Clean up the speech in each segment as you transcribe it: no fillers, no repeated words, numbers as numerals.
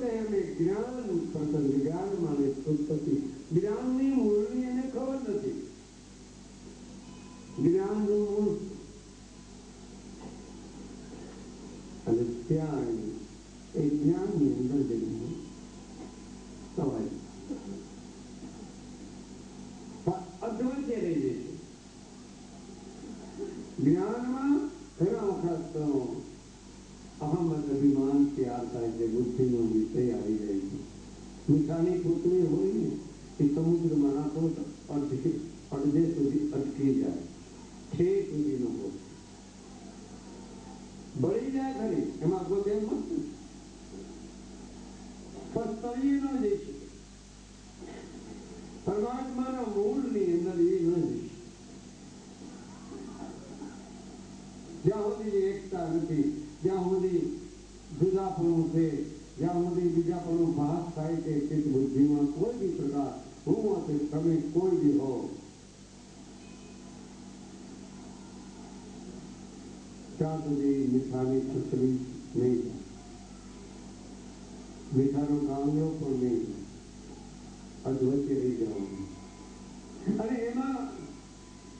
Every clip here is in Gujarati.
પોતે એમને જ્ઞાન પ્રસંગ જ્ઞાન માને ઉત્પત્તિ જ્ઞાનની મૂળની એને ખબર નથી. જ્ઞાનનું મૂળ અને ત્યાં એ જ્ઞાનની અંદર જઈને સવાય અદ્વૈત રહી જશે. જ્ઞાનમાં ઘણા વખત અહમ અભિમાન તૈયાર થાય છે, બુદ્ધિનો વિષય આવી જાય છે. મીઠાની કોથળી હોય ને એ સમુદ્રમાં નાખો તો અડધે સુધી અટકી જાય, છે સુધીનો હોય બળી જાય ખરી, એમાં કોઈ બેન મત પણ તળીએ ન જઈ શકે. પરમાત્માના મૂળની અંદર એ ન જઈ શકે. જ્યાં સુધી એકતા નથી, જ્યાં સુધી જુદાપણું છે, જ્યાં સુધી બીજાપણું ભાસ થાય છે, ચિત્ત બુદ્ધિમાં કોઈ બી પ્રકાર હું હશે, તમે કોઈ બી હો, ત્યાં સુધી મીઠાની ખુશરી નહીં થાય, મીઠાનો કાંગલો પણ નહીં થાય, અધવચ્ચે રહી જવાનું. અને એમાં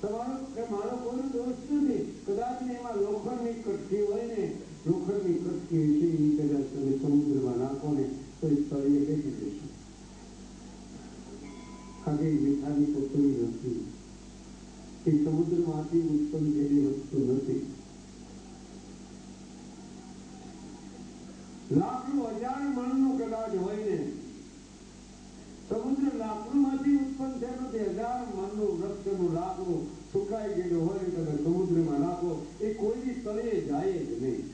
તમારો કે મારો કોઈ દોષ નથી. કદાચ ને એમાં લોખંડની કટકી હોય ને, લોખંડની કટકી છે એ કદાચ તમે સમુદ્રમાં નાખો ને તો એ તળિયે બેસી જશે. આજે મીઠાની કોથળી નથી, એ સમુદ્રમાંથી ઉત્પન્ન થયેલી વસ્તુ નથી. લાકડું 1000 મણનું કદાચ હોય ને, સમુદ્ર લાકડુંમાંથી ઉત્પન્ન થયેલું તે 1000 મણનું વૃક્ષનું લાકડું સુકાઈ ગયેલું હોય તમે સમુદ્રમાં નાખો, એ કોઈ બી તળે જાય જ નહીં.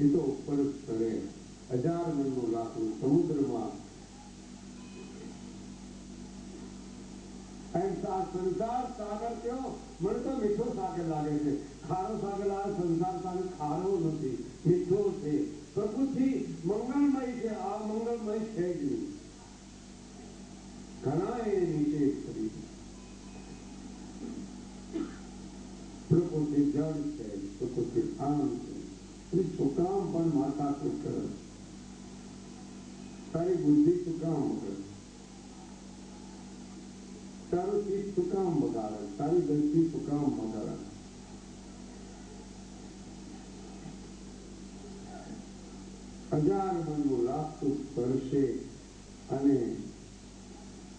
એ તો ઉપર સ્તરે 1000 મણનું લાકડું સમુદ્રમાં. સંસાર સાગર કયો? મને તો મીઠો સાગર લાગે છે. ખારો સાગર લાગે, સંસાર સાગર ખારો નથી, મીઠો છે. પ્રકૃતિ મંગળમય છે, આ મંગળમય છે જ નહીં. ઘણા એને નિષેધ કરી. પ્રકૃતિ જળ છે, પ્રકૃતિ આમ છે. સુકામ પણ માતા કરે, તારી બુદ્ધિ સુકામ કરે, તારું ચિત્ત સુકામ બગાડે, તારી દ્રષ્ટિ સુકામ બગાડે. હજાર મણનું લાગતું સ્પર્શે અને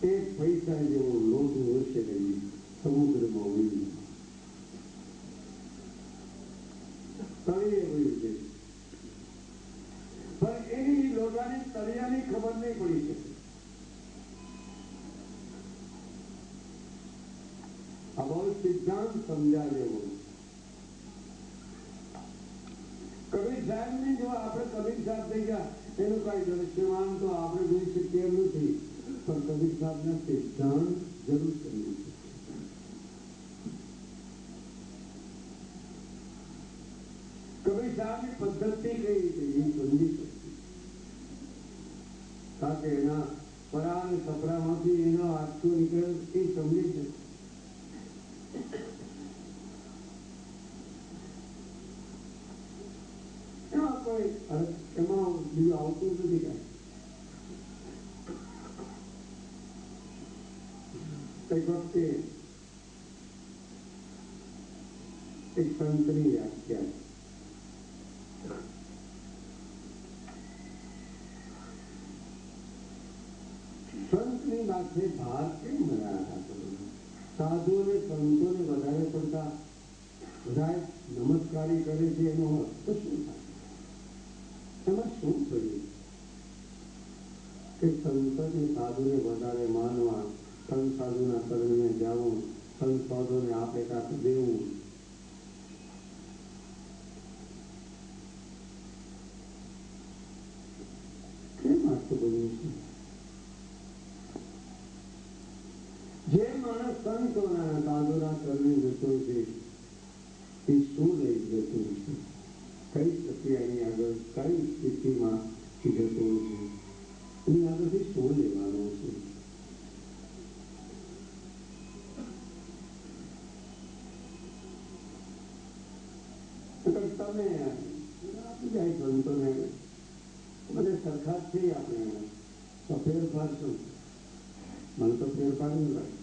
1 પૈસા જેવો લોટ હશે નહીં સમુદ્રમાં ઉડી તળિયે ઉડી છે. પણ એની લોટાની તળિયાની ખબર નહીં પડી શકે. આ બહુ સિદ્ધાંત સમજાય એવો. કબીર સાહેબ ની જો આપણે કબીર સાહેબ થઈ ગયા એનું કઈ દ્રશ્યમાન તો આપણે જોઈ શકીએ એમ નથી, પણ કબીર સાહેબ ના સિદ્ધાંત જરૂર કરવું છે. કબીર સાહેબ ની પદ્ધતિ કઈ રીતે એ સમજી શકીએ, કારણ કે એના પરા અને સપરામાંથી એનો આટલો નીકળે એ સમજી શકે. એમાં બીજું આવતું નથી કઈ. એક વખતે એક સંતની વ્યાખ્યા, સંતની પાસે ભાર કેમ બનાવ્યા હતા? સાધુઓને સંતોને વધારે પડતા બધા નમસ્કારી કરે છે, એનો અર્થ શું થાય? એમાં શું થયું કે સંતને સાધુને વધારે માનવા, સંત સાધુના શરણે જવું, સંત સાધુને આપે કાંક દેવું, કેમ આટલું બધું છે? જે માણસ સંતોના સાધુના શરણે જતો છે એ શું લઈ જતો છે? કઈ પ્રક્રિયાની આગળ કઈ સ્થિતિમાં જતો છે? એની આગળથી શું લેવાનો છે? તમે આપી જાય સંતોને સરખા જ છીએ આપણે. તો ફેરફાર શું? મને તો ફેરફાર નહીં લાગે.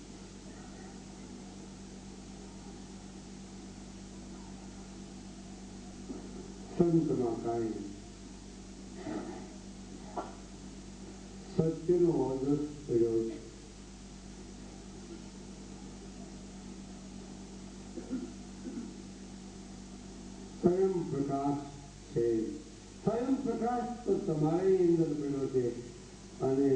સંતમાં કાંઈ સત્યનો ઓર્ડર કર્યો છે. સ્વયં પ્રકાશ છે. સ્વયં પ્રકાશ તો તમારી અંદર પડ્યો છે અને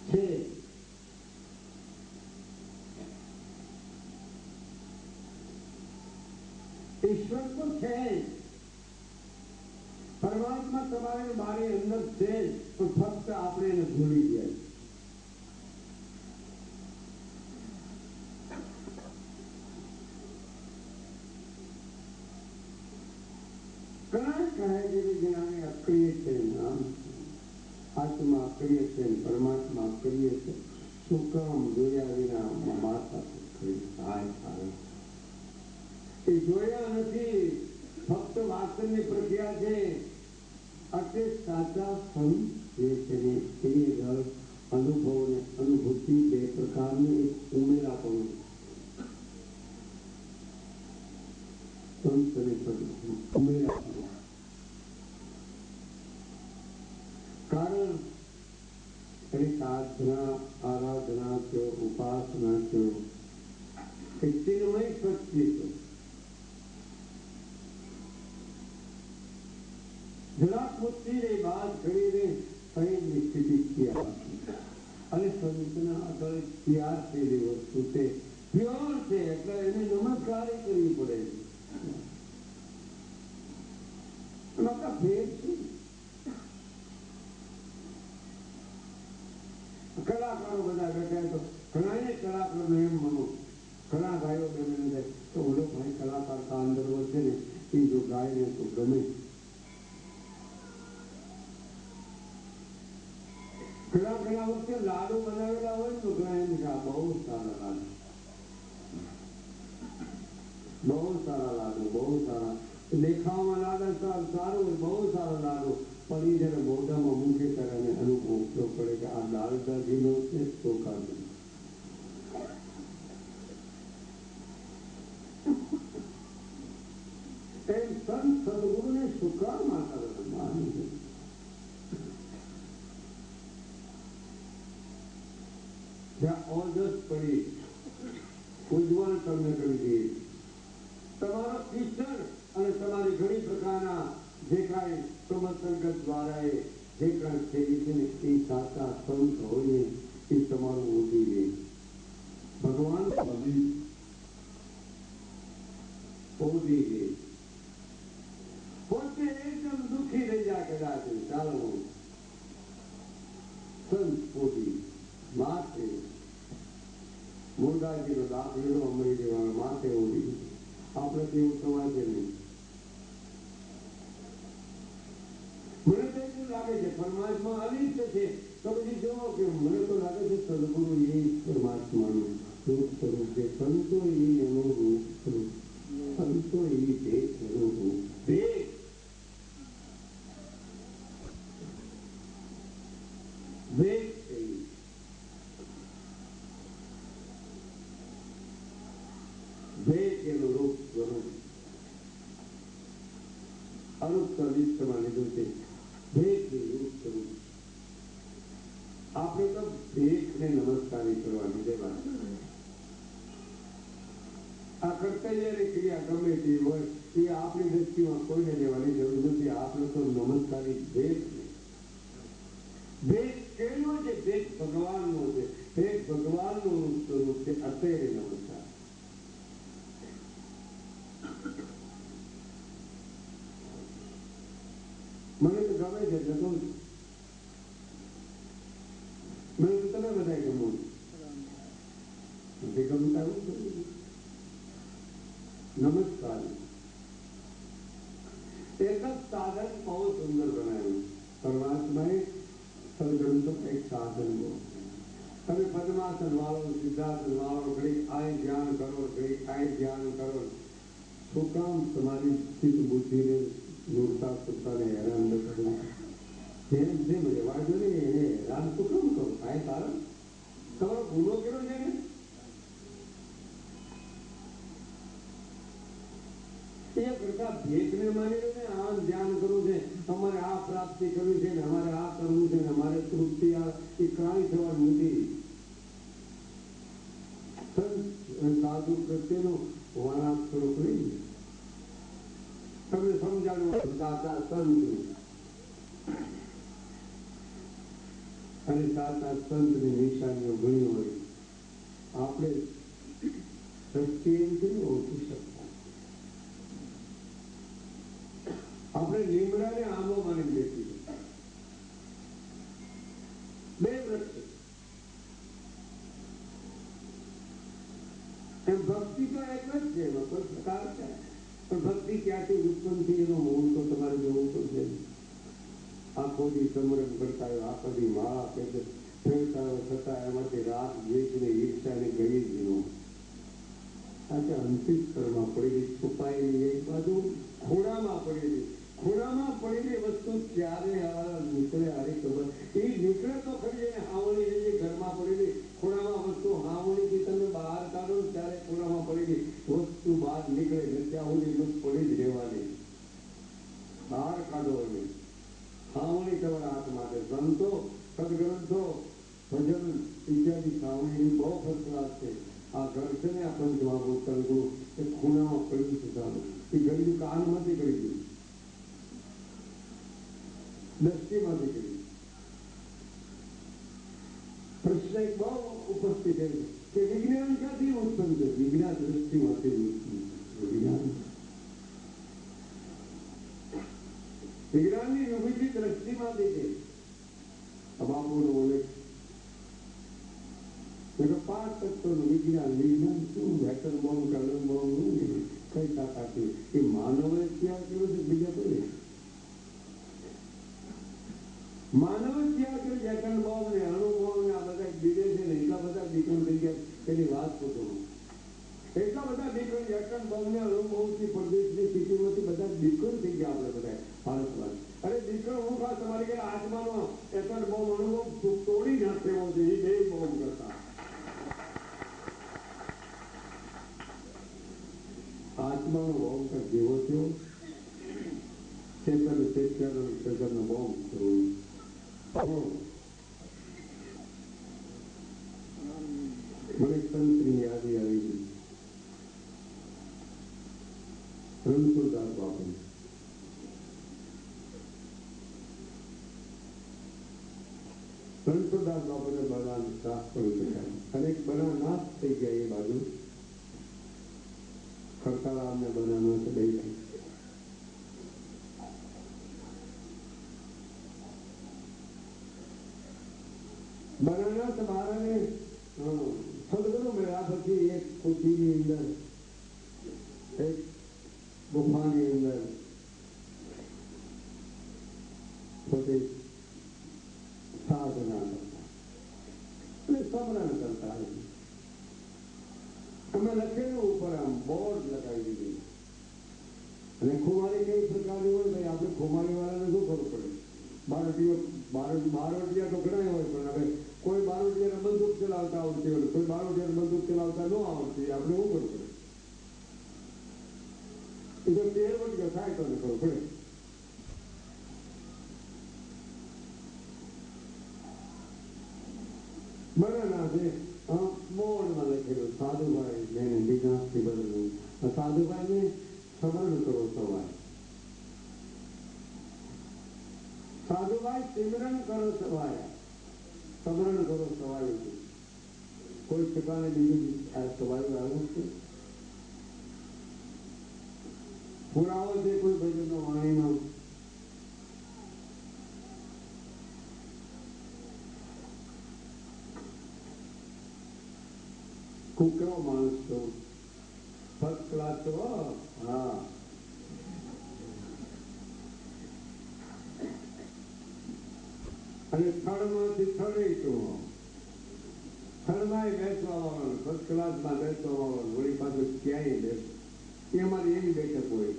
છે ઈશ્વર તો છે, પરમાત્મા તમારે મારી અંદર છે, પણ ફક્ત આપણે એને ભૂલી ગયા. ઘણા કહે છે કે જ્ઞાને અક્રિય છે, આત્મા અક્રિય છે, પરમાત્મા અક્રિય છે. શું કામ જોયા વિના માતા થાય? એ જોયા નથી, ફક્ત વાસણની પ્રક્રિયા છે. એટલે સાચા સંત જે છે ને એ રસ અનુભવ ને અનુભૂતિ બે પ્રકારનું એક ઉમેરા પણ સંત અને ઉમેરા. કારણ એ સાધના આરાધના છે, ઉપાસના છે, એ ચિન્મય સત્ય છે. જરાક મુક્તિની વાત કરીને કઈ સ્થિતિ થયા અને સંતના આગળ ત્યાર થયેલી વસ્તુ છે, પ્યોર છે, એટલે એને નમસ્કાર કરવી પડે. એમાં ભેદ શું? કલાકારો બધા બેઠા તો ઘણા કલાકારો એમ માનો, ઘણા ભાઈઓ બહેનો તો ઓલો ભાઈ કલાકાર કા અંદર છે ને એ જો ગાય ને તો ગમે. ઘણા વખતે લાડુ બનાવેલા હોય તો ઘણા એમ કે બહુ સારા લાડુ, બહુ સારા લાડુ, બહુ સારા દેખાવામાં લાગે સારું હોય, બહુ સારા લાડુ, પણ એ જયારે મોઢામાં મૂકે ત્યારે એને અનુભવ ઉપયોગ પડે કે આ દાળદા ઘીનો છે, ચોખા ઘી. એમ સંત સદગુરુને શું કામ માતા માની છે? જ્યાં ઓજસ પડી ઉજ્જવળ તમને કરી દે, તમારો ઈશ્વર અને તમારી ઘણી પ્રકારના જે કાંઈ સમસંગત દ્વારા જે કાંઈ થયેલી છે ને એ સાચા સંત હોય એ તમારું ઓછી રહે. ભગવાન ઓછી રહે, પોતે એકદમ દુઃખી રહી જાય કદાચ ચાલો સંત પોતી માથે મુરદાજીનો દાખલો અમરી દેવાનો માથે ઓળી. આપણે તેવું સમાજે નહીં. મને તો એવું લાગે છે પરમાત્મા અનિષ્ટ છે, તો પછી જુઓ કે મને તો લાગે છે સદગુરુ એ પરમાત્માનું રૂપ સ્વરૂપ છે. સંતો એ એનું રૂપ સ્વરૂપ, સંતો એ એનું રૂપ દેખ. એનું રૂપ સ્વરૂપ અનુપ્રવિષ્ટમાં લીધું છે. ભેટનું રૂપ સ્વરૂપ. આપણે તો ભેટને નમસ્કારી કરવાની છે વાત. આ કર્તવ્યની ક્રિયા ગમે તે હોય એ આપણી દ્રષ્ટિમાં કોઈને લેવાની જરૂર નથી. આપણે તો નમસ્કારી ભેટ. ભેટ કેનો છે? ભેટ ભગવાનનો છે. ભેટ ભગવાનનું રૂપ સ્વરૂપ છે. અત્યારે નમસ્કાર. મને તો ગમે છે, જતો મને તો તમે બધા ગમો નથી ગમતા. નમસ્કાર એક જ સાધન બહુ સુંદર બનાવ્યું પરમાત્માએ. સદગ્રંથો એક સાધન બહુ. તમે પદ્માસન વાળો, સિદ્ધાસન વાળો, ઘડી આ ધ્યાન કરો, ઘડી આ ધ્યાન કરો. શું કામ તમારી ચિત્ત બુદ્ધિને જોડતા પોતાને હેરાન ન કરવું? જેમ જેમ રહેવા દો ને એને હેરાન તો કેમ કરો? કાંઈ કારણ તમારો ગુનો કેવો છે ને? એ કરતા ભેટને માની ને આમ ધ્યાન કરવું છે, અમારે આ પ્રાપ્તિ કરવી છે ને અમારે આ કરવું છે ને અમારે તૃપ્તિ એ કાંઈ થવાનું નથી. સાધુ પ્રત્યેનો વણાટ થોડોક નહીં. તમને સમજાડવું સાચા સંત અને સાચા સંતની નિશાનીઓ ઘણી હોય. આપણે દ્રષ્ટિ એમ કેવી ઓળખી શકતા? આપણે લીમડાને આંબો માની બેઠી બે વૃક્ષ. એમ ભક્તિ તો એક જ છે, એનો કોઈ પ્રકાર છે, પણ ભક્તિ ક્યાંથી ઉત્પન્ન થઈ એનો મૂળ તો તમારે જોવું પડશે. આખો દી સમરણ કરતા હોય, આખો દી માળા ફેરતા હોય, છતાં એમાંથી રાગ દ્વેષ ને ઈર્ષા ને ગઈ જ ન. આજે અંતિસ્તરમાં પડેલી છુપાયેલી એક બાજુ ખોડામાં પડેલી, ખોડામાં પડેલી વસ્તુ ક્યારે નીકળે હારી ખબર. એ નીકળે તો ખરી એને હાવણી જે ઘરમાં પડેલી ખોડામાં વસ્તુ હાવણીથી તમે બહાર કાઢો ત્યારે ખોડામાં પડેલી વસ્તુ બહાર નીકળે ને ત્યાં સુધી લૂટ પડી જ રહેવાની. બહાર કાઢો એને હાવણી તમારા હાથ માટે. સંતો સદગ્રંથો ભજન ઇત્યાદિ સાવણીની બહુ ફર્સ્ટ ક્લાસ છે. આ ઘર છે ને આ પંચમહાભૂત એ ખૂણામાં પડ્યું છે. સારું એ ગયું કાનમાંથી કરી ગયું, દ્રષ્ટિમાંથી કરી. પ્રશ્ન એક બહુ ઉપસ્થિત છે કે વિજ્ઞાન ક્યાંથી ઉત્પન્ન છે? વિજ્ઞાન દ્રષ્ટિમાંથી વિજ્ઞાનની વિભૂતિ દ્રષ્ટિમાંથી છે. બાપુનો ઉલ્લેખ 5 તત્વનું વિજ્ઞાન. વિજ્ઞાન શું? વેટન બોમ્બ કલમ બોમ્બ કઈ તાકાત એ માનવે ત્યાર કર્યો છે, બીજા કોઈ માનવ ત્યાર કર્યો. વેટન બોમ્બ ને અણુ બોમ્બ ને આ બધા બીજે છે ને એટલા બધા દીકરો થઈ ગયા એની વાત પૂછો. એટલા બધા દીકરો વેટન બોમ્બ ને અણુ બોમ્બ થી પરદેશની સ્થિતિમાંથી બધા દીકરો થઈ ગયા. આપણે બધા ભારતમાં અરે દીકરો હું ખાસ તમારી કે આત્માનો વેટન બોમ્બ અણુ બોમ્બ તોડી નાખેલો છે. એ બે બોમ્બ કરતા આત્માનો બોમ્બ જેવો થયો ચેતનનો બોમ્બ મને સંતની યાદી આવી ગઈ. રણછોડદાસ બાપુ રણછોડદાસ બાપુને બનાવ નાશ કરી શકાય અને એક બનાવ નાશ થઈ ગયા. એ બાજુ ખડકારામને બનાવનો છે બે બનાના તો બારાને સદગુરુ મળ્યા પછી એક કુટીની અંદર એક ગુફાની અંદર પોતે સાધના કરતા અને સમરણ કરતા. અમે લખેલું ઉપર આમ બોર્ડ લગાવી દીધું. અને ખુમારી કઈ પ્રકારની હોય ભાઈ આપણે ખુમારી વાળાને શું કરવું પડે? બારોટિયા તો ઘણા હોય, પણ હવે કોઈ બારોટિયાને બંદૂક ચલાવતા આવડતી હોય, કોઈ બારોટિયાને બંદૂક ચલાવતા ન આવડતી, આપણે શું કરવું પડે? એ તો 13 વર્ષ થાય તો કરવું પડે. બનાના છે બોર્ડમાં લખેલું સાધુભાઈ મેને વિનાશથી બદલું. સાધુભાઈને સ્મરણ કરો સવારે. સાધુભાઈ સિમરણ કરો સવારે. સ્મરણ કરો સવારે. કોઈ ઠેકાણે બીજું આ સવારે આવું છે પુરાવો છે કોઈ ભજનનો વાણીનો? હું કેવો માણસ છું? ફર્સ્ટ ક્લાસ છો. હા અને થર્ડમાંથી થર્ડે છું. થર્ડમાં બેસવા વાળો, ફર્સ્ટ ક્લાસમાં બેસવા વાળો, વળી પાછું ક્યાંય બેસ એ અમારી એવી બેઠક હોય.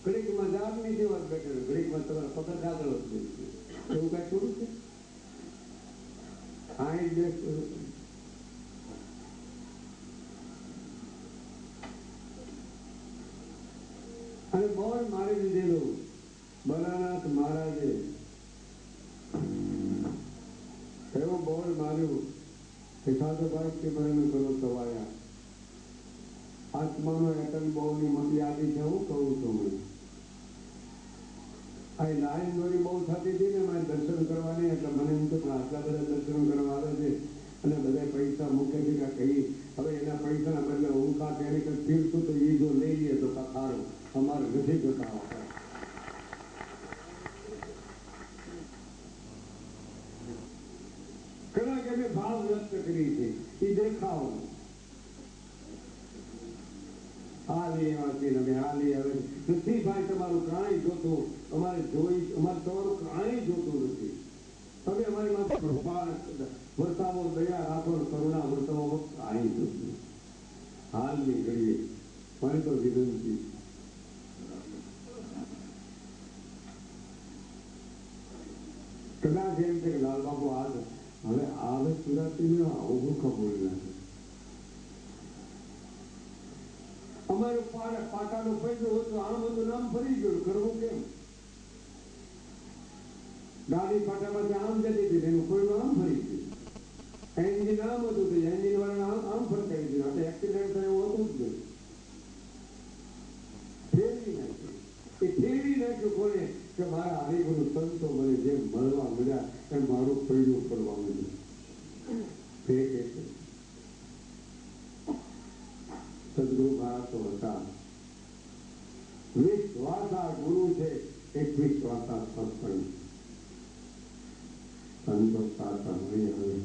ઘડીકમાં જાગની જેવા બેઠક, ઘડીકમાં તમારા પગર કાગળ જ બેસશે. એવું કાંઈ થોડું છે? આ એક દેશ અને બોર્ડ મારી દીધેલું ભોલાનાથ મહારાજે એવું બોર્ડ માર્યું કે સાધુભાઈ સિમરન કરો સવાયા. આત્માનો એટમ બહુની મતી આદિ છે. હું કહું છું મને આ લાઈન દોરી બહુ થતી હતી ને મારે દર્શન કરવાની, એટલે મને એમ તો આટલા બધા દર્શન કરવા આવે છે અને બધા પૈસા મૂકે છે કે કઈ હવે એના પૈસાના બદલે હું કાંક એને કંઈક ફીરશું તો એ જો લઈ લઈએ તો સારું. અમારે નથી જોતા હોતા. ઘણા કે મેં ભાવ વ્યક્ત કરી છે એ દેખાવો આ લઈ આવતી હવે આ લઈ આવે નથી. ભાઈ તમારું કાંઈ જોતું અમારે જોઈ, અમારે તમારું કાંઈ જોતું નથી. તમે અમારી માં કૃપા વર્તાવો, દયા રાખો, કરુણા વર્તાવો, કાંઈ જોતું હાલની ઘડીએ મને તો વિનંતી. કદાચ એમ છે કે લાલબાબુ આજ હવે આવે સુરતી આવું ખબર નથી. અમારે પાટાનો પૈસો હોય તો આમ બધું નામ ફરી ગયું, કરવું કેમ? ગાડી પાટામાંથી આમ જતી હતી એનું કોઈનું આમ ફરી ગયું. એન્જિન આમ હતું તો એન્જિન વાળા આમ ફરકાવી દીધું. એટલે એક્સિડન્ટ થાય એવું હતું જ નહીં. ફેરવી નાખ્યું. એ ફેરવી નાખ્યું કોને કે મારા હરિગુરુ સંતો મને જેમ મળવા મળ્યા એમ મારું પૈડું કરવા મળ્યું. ફેંકે છે સદગુરુ મહારાજ તો હતા. વિશ્વાસા ગુરુ છે, એક વિશ્વાસા સત્સંગ. સંતો સાચા મળી હવે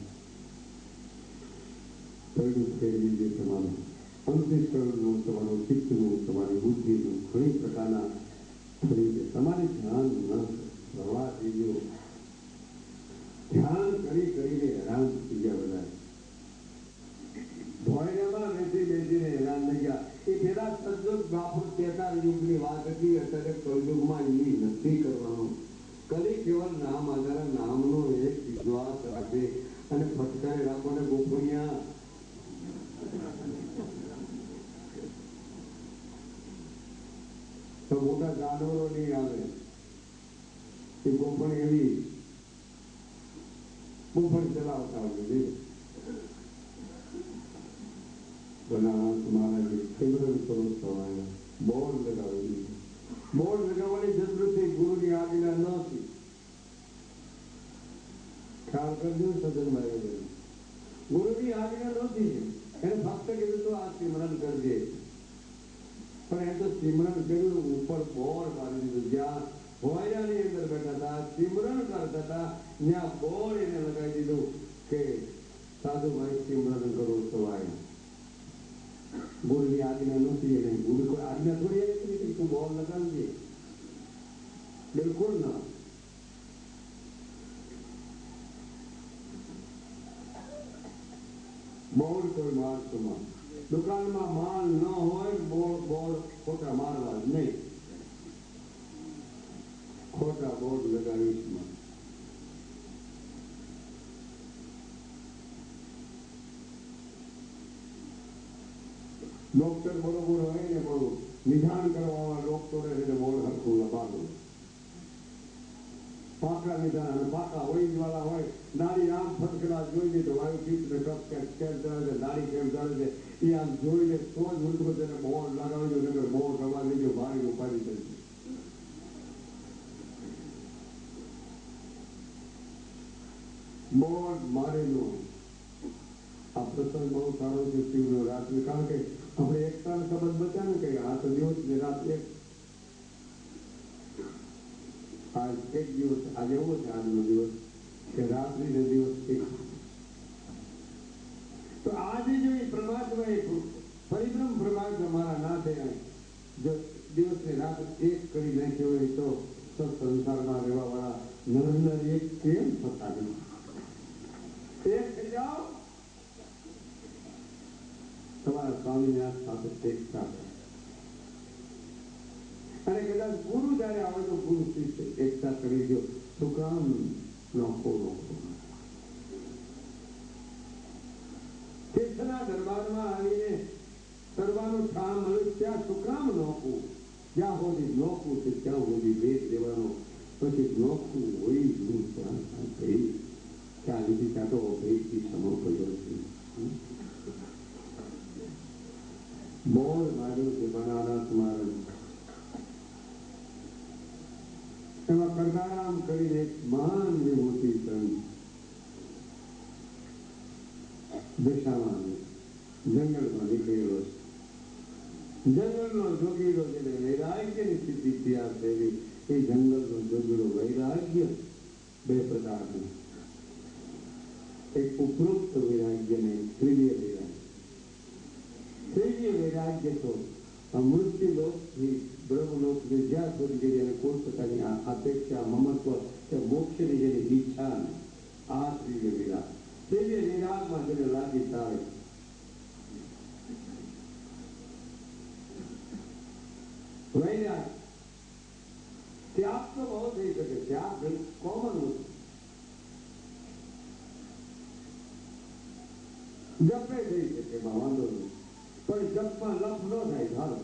પૈડું ફેરવી દે તમારું અંતઃકરણનું, તમારું ચિત્તનું, તમારી બુદ્ધિનું ઘણી પ્રકારના ફરી દે. તમારે ધ્યાન ન પ્રવાહ થઈ ગયો. ધ્યાન કરી કરીને હેરાન થઈ ગયા બધા. ભોયડામાં બેસી બેસીને હેરાન થઈ ગયા. એ પેલા સજ્જન બાપુ તેતાર યુગની વાત હતી. અત્યારે કલયુગમાં એની નથી કરવાનું. કલી કેવળ નામ આધારે નામનો એક વિશ્વાસ રાખે અને ફટકારે રાખો ને ગોપનિયા તો મોટા જાનવરો નહીં આવે. એ ગોપણ એવી ગોપણ ચલાવતા હોય. મહારાજે સિમરન કરો સવાય બોર્ડ લગાવી. બોર્ડ લગાવવાની જરૂર થઈ, ગુરુની આજ્ઞા નહોતી. ખ્યાલ કરજો સજનભાઈ, ગુરુની આજ્ઞા નહોતી. એને ફક્ત કીધું તો આ સિમરન કરજે. પણ એ તો સિમરન કર્યું ઉપર બોર્ડ મારી દીધું. જ્યાં ભોયરાની અંદર બેઠા હતા સિમરન કરતા હતા ત્યાં બોર્ડ એને લગાવી દીધું કે સાધુભાઈ સિમરન કરો સવાય. ગુરુની આજ્ઞા નથી. એને ગુરુ કોઈ આજ્ઞા થોડી આવી તું બોર્ડ લગાવજે, બિલકુલ ના. બોર્ડ કોઈ માણસોમાં દુકાનમાં માલ ન હોય, બોર્ડ ખોટા મારવા જ નહીં. ખોટા બોર્ડ લગાવીશ. ડોક્ટર બરોબર હોય ને પણ નિદાન કરવા ડોક્ટરે એને બોર્ડ હરખું લગાડવું. પાકા નિદાન અને પાકા ઓઇલ વાળા હોય. નારી આમ ફટકડા જોઈને તો વાયુ ચિત્ર કેમ ચાલે છે, નારી કેમ ચાલે છે એ આમ જોઈને તો જ મતલબ તેને બોર્ડ લગાવી દો. નગર બોર્ડ રવા લેજો, મારી ઉપાડી દેજો. બોર્ડ મારેલું. આ પ્રસંગ બહુ સારો છે શિવનો રાત્રિ. કારણ કે આપણે એકતાનો સંબંધ બચ્યા ને કે આ તો દિવસ ને રાત એક. આજ એક દિવસ આજે એવો છે આજનો દિવસ કે રાત્રિ ને દિવસ એક. તો આજે જો એ પરમાત્મા પરિભ્રમ પરમાત્મા મારા ના થયા જો દિવસ ને રાત એક કરી નાખ્યો હોય તો સંસારમાં રહેવા વાળા નર એક કેમ થતા નથી? એક થઈ જાઓ, તમારા સ્વામીનાથ સાથે ટેકતા ગુરુ જયારે આવે તો ગુરુ શિષ્ય એકતા કરી દો. શું કામ? નોખો કેસરના દરબારમાં આવીને કરવાનું ઠામ મળ્યું ત્યાં શું કામ નોખવું? જ્યાં સુધી નોખવું છે ત્યાં સુધી ભેદ દેવાનો. પછી નોખવું હોય હું ત્યાં ભાઈ ત્યાં લીધી ત્યાં તો ભેદથી સમો કર્યો છે. બોલ માર્યું છે બનાના સ્મારણ. એમાં કરદારામ કરીને એક મહાન વિભૂતિ સંત દિશામાં જંગલમાં નીકળેલો છે. જંગલનો જોગીરો જેને વૈરાગ્યની સ્થિતિ તૈયાર થયેલી એ જંગલનો જોગીરો વૈરાગ્ય બે પ્રકારનું, એક ઉપરોક્ત વૈરાગ્ય ને ત્રીય વૈરાગ્ય. ત્રીય વૈરાગ્ય તો મૃત્યુ લોકથી બ્રહ્મલોક જ્યાં સુધી ગઈ અને કોઈ પ્રકારની અપેક્ષા મમત્વ કે મોક્ષની જેની ઈચ્છા ને આ ત્રીય વિરાગ. ત્રીય વિરાગમાં જેને લાગી તારે વૈરાગ ત્યાગ તો બહુ થઈ શકે. ત્યાગ કોમન વસ્તુ. જપે થઈ શકે વાંધો નહીં, પણ જપમાં લપ ન થાય. હાલ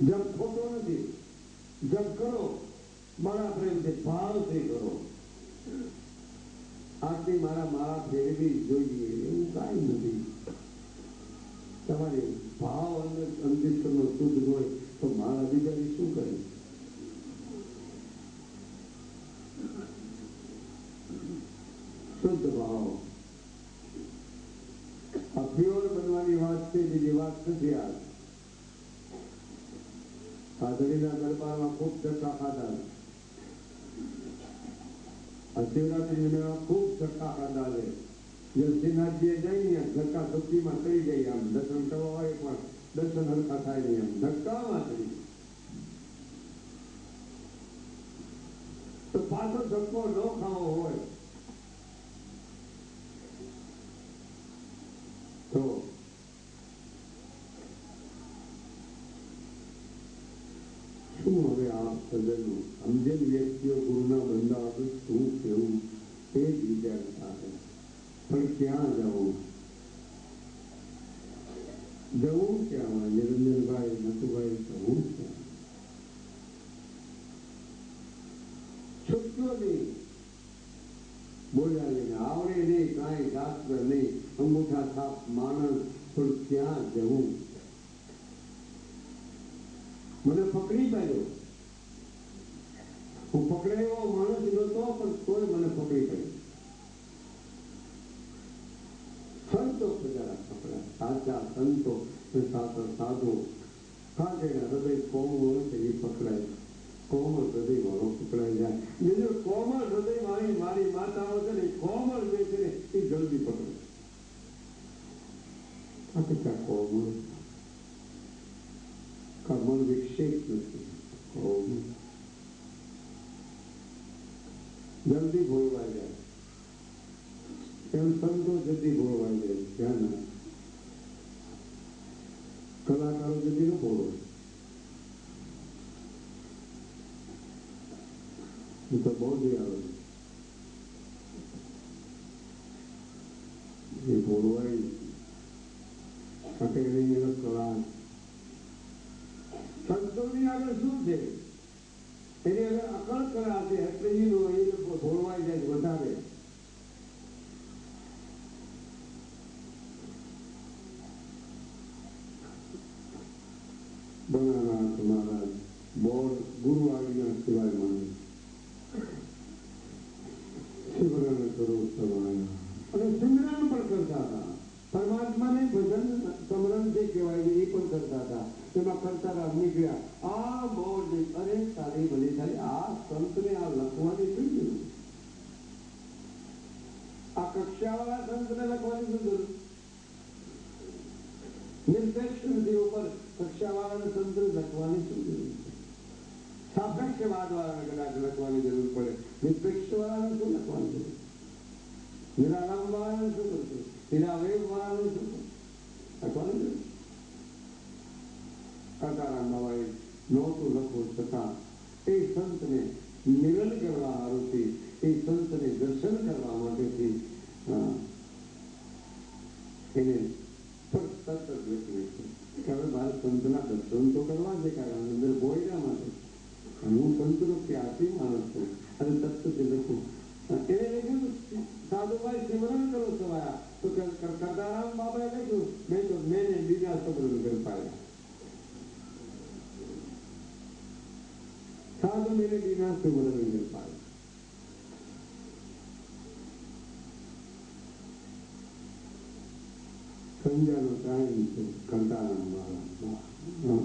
જપ ખોટો નથી. જપ કરો મારા પ્રેમથી ભાવથી કરો. આટલી મારા ફેરવી જોઈએ એવું કાંઈ નથી. તમારે ભાવ અંતેશ્વરનો શુદ્ધ હોય તો મારા અધિકારી શું કરે? શુદ્ધ ભાવ. આ પ્યોર બનવાની વાત છે, બીજી વાત નથી. આ ધડીના દરબારમાં ખૂબ ધક્કા ખાધા. આ શિવરાત્રી મેળામાં ખૂબ ધક્કા ખાધા છે. શ્રીનાથજીએ જઈને ધક્કા સુખીમાં ચડી જાય. આમ દર્શન કરવા હોય પણ દર્શન હલકા થાય નહીં. આમ ધક્કામાં ચડી તો પાછો ધક્કો ન ખાવો હોય તો શું હવે આ સજ્જનો સમજેલ વ્યક્તિઓ ગુરુના બંધા આવે શું કેવું તે જ વિચારતા છે. પણ ક્યાં જવું? જવું ક્યાં? નિરંજનભાઈ, નથુભાઈ, જવું ક્યાં? છૂટ્યો નહીં, બોલ્યા નહીં, આવડે નહીં, કાંઈ શાસ્ત્ર નહીં, અંગૂઠા છાપ માણસ, પણ ક્યાં જવું? મને પકડી પાડ્યો. હું પકડાયો માણસ નતો, પણ તોય મને પકડી પાડ્યો. સંતો બધા પકડા, સાચા સંતો સાધુ કાંઠેના હૃદય કોમળ હોય છે એ પકડાય. કોમળ હૃદય વાળો પકડાઈ જાય. બીજું કોમળ હૃદય વાળી મારી માતાઓ છે ને, કોમળ જે છે ને એ જલ્દી પકડે. આ પિતા કોમળ મન વિક્ષેપ નથી. જલ્દી ભોળવાઈ જાય. એમ સંતો જલ્દી ભોળવાઈ જાય. ધ્યાન ના કલાકારો જલ્દી ન ભોળવાય. હું તો બહુ જ આવે એ ભોળવાઈ અટેકની કલા. સંતોની આગળ શું છે? એની આગળ અકળ કલા છે એટલે એ ભોળવાઈ જાય વધારે. બનાનાથ મહારાજ બોર્ડ ગુરુ આજ્ઞા સિવાય માને સિમરણ કરો સમાયા અને સિમરણ પણ કરતા હતા. પરમાત્માને ભજન સમરણ જે કહેવાય એ પણ કરતા હતા. એમાં કરતા નીકળ્યા આ બોર્ડ અરે તારી ભલી થાય આ સંતને આ લખવાની શું જરૂર? આ કક્ષાવાળા સંતને લખવાની શું જરૂર? નિરપેક્ષ નદી ઉપર કક્ષાવાળાને સંતને લખવાની શું જરૂર? સાપેક્ષવાદ વાળાને કદાચ લખવાની જરૂર પડે. નિરપેક્ષ વાળાને શું લખવાની જરૂર? નિરારામ વાળાને શું કરશે? નિરાવયવ વાળાને શું લખવાની જરૂર? આ કંટારામ બાબાએ નહોતું લખવું છતાં એ સંતને મિલન કરવા હારુથી, એ સંતને દર્શન કરવા માટેથી એને સતત લખ્યું છે કે હવે મારે સંતના દર્શન તો કરવા છે, કારણ અંદર બોયડા માટે હું સંતનો પ્યાસી માણસ છું અને તત્વથી લખું. એને લખ્યું સાધુભાઈ સિમરન કરો સવાયા તો કરતારામ બાબાએ લખ્યું મેં બીજા સબરન કર પાયા. સાધુ મેને બીના સિમરન કર પાયા. સંજ્ઞાનો ટાઈમ છે. કંટારામ બાબા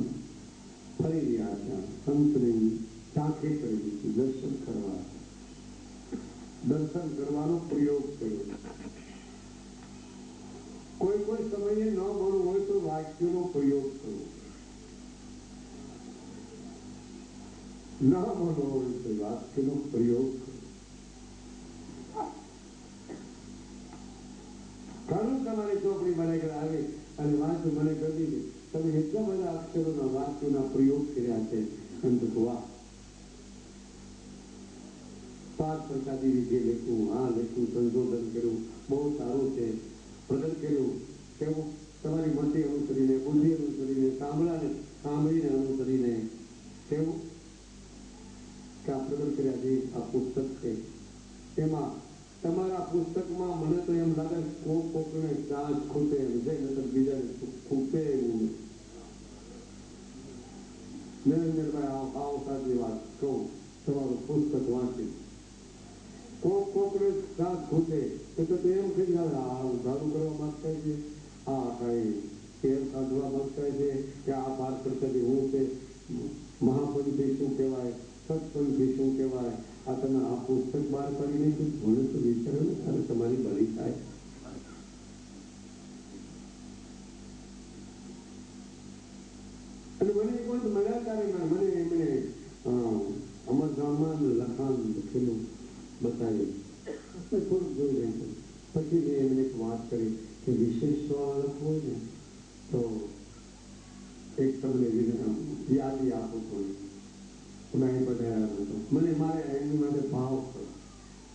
ફરી રહ્યા છે. સંતની ઝાંખે કરી દીધી. દર્શન કરવાનો પ્રયોગ કર્યો. કોઈ સમયે ન મળવું હોય તો વાક્યનો પ્રયોગ કરવો, ન મળવો હોય તો વાક્યનો પ્રયોગ કરવો. ઘણું તમારી ચોપડી મને આવે અને વાંચો મને કરી દીધી. તમે એટલા બધા અક્ષરોના વાક્યોના પ્રયોગ કર્યા છે. વાહ, પાઠ પ્રસાદી વિશે લખ્યું, આ લખ્યું, સંશોધન કર્યું, બહુ સારું છે. પ્રગટ કર્યું કેવું તમારી મતિ અનુસરીને, બુદ્ધિ અનુસરીને, સાંભળીને અનુસરીને કેવું કે આ પ્રગટ કર્યા જે આ પુસ્તક છે. એમાં તમારા પુસ્તકમાં મને તો એમ લાગે કોકને ચાંચ ખૂટે એમ છે, નતર બીજાને ખૂટે એવું નથી. નિરંજનભાઈ આવ સાચી વાત કહું, તમારું પુસ્તક વાંચી કોકને ચાંચ ખૂટે તો એમ કહી આ ઉધારું કરવા માંગતા છે, આ કઈ તેલ કાઢવા માંગતા છે કે આ પાર પ્રસાદી હું છે, મહાપંથી શું કહેવાય, સત્સંગથી શું કહેવાય. આ તમે આ પુસ્તક બહાર કરીને ભણે તો વિચારો ને ત્યારે તમારી ભલી થાય. અને મને એક વખત મળ્યા ત્યારે મને એમણે અમરધામમાં લખાણ લખેલું બતાવ્યું. થોડુંક જોઈ રહ્યું હતું. પછી મેં એમને એક વાત કરી કે વિશેષ લખવું હોય ને તો એક તમને યાદી આપો થોડી. મેં બધા મને મારે એની માટે ભાવ કરો.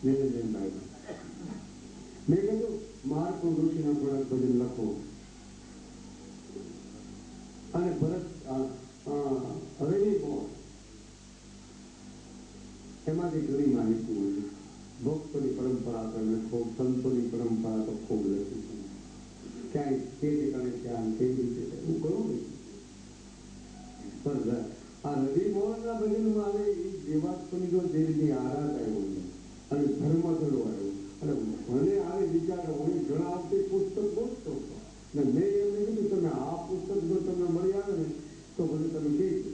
નિરંજનભાઈ મેં કીધું માર્કો ઋષિના થોડાક ભજન લખો અને ભરત હરેલી બોલ એમાંથી ઘણી માહિતી મળી. ભક્તોની પરંપરા તો લખો, સંતોની પરંપરા તો ખૂબ લખી છે. ક્યાંય કે ઠેકાણે ક્યાં કેવી રીતે હું કરું નહીં. પણ આ રવિ મોહનના ભજનમાં આવે એ દેવાત્મની જે રીતે આરાધ આવ્યો છે અને ધર્મ ધડો આવ્યો અને મને આવે વિચાર હું ઘણા વખતે પુસ્તક ગોતતો હતો ને મેં એમને કીધું તમે આ પુસ્તક જો તમને મળી આવે ને તો મને તમે કહેજો.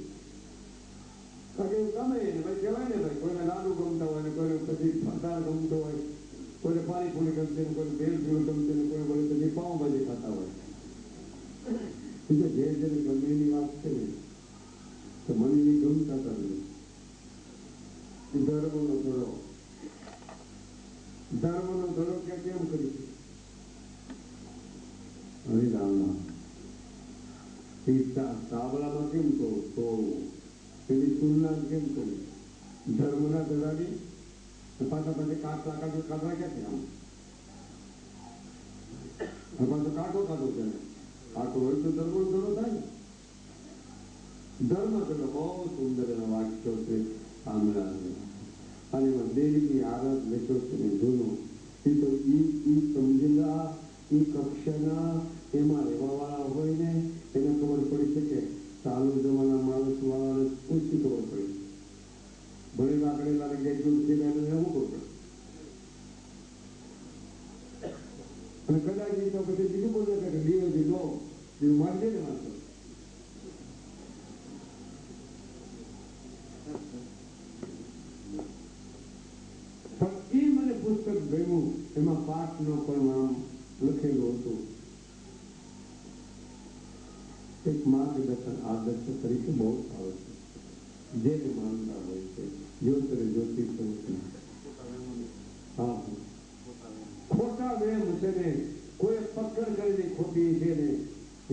કારણ કે ગમે ને ભાઈ કહેવાય ને ભાઈ કોઈને લાડુ ગમતા હોય ને કોઈને પછી ફરસાણ ગમતો હોય, કોઈને પાણીપુરી ગમતી ને કોઈને ભેળ ભીળ ગમતી ને કોઈ બોલે પછી પાઉંભાજી ખાતા હોય. જે જેને ગમે એની વાત છે તો મને એ ગમતા હતા. ધર્મનો ધડો કે કેમ કરી હરિરામના સાબળામાં કેમ કહો તો એની તુલના કેમ કરી ધર્મના ધડાની પાછા પછી કાઢવા ક્યાંથી આમ પાછો કાઢો છે. કાઢો હોય તો ધર્મનો ધડો થાય ને. ધર્મ ધડો બહુ સુંદર એના વાક્યો છે. અને એમાં દેવીની આરાધ લેખો છે ને જૂનો એ તો ઈ સમજેલા એ કક્ષાના એમાં રહેવાવાળા હોય ને એને ખબર પડી શકે. ચાલુ જમાના માણસ વાળાને ઓછી ખબર પડી. ભણેલા ગણેલા ગ્રેજ્યુએટ છે એને એવું ખબર પડે. અને કદાચ એ તો પછી બીજું બોલે કે લીઓજી લો એવું માનજે ને વાંચો. પણ એ મને પુસ્તક ગમ્યું. એમાં પાઠનો પણ આમ લખેલું હતું. એક માર્ગદર્શન આદર્શ તરીકે બહુ સારું છે. જેને માનતા હોય છે જ્યોતિરે જ્યોતિ હા ખોટા વેમ છે ને કોઈ પકડ કરેલી ખોટી છે ને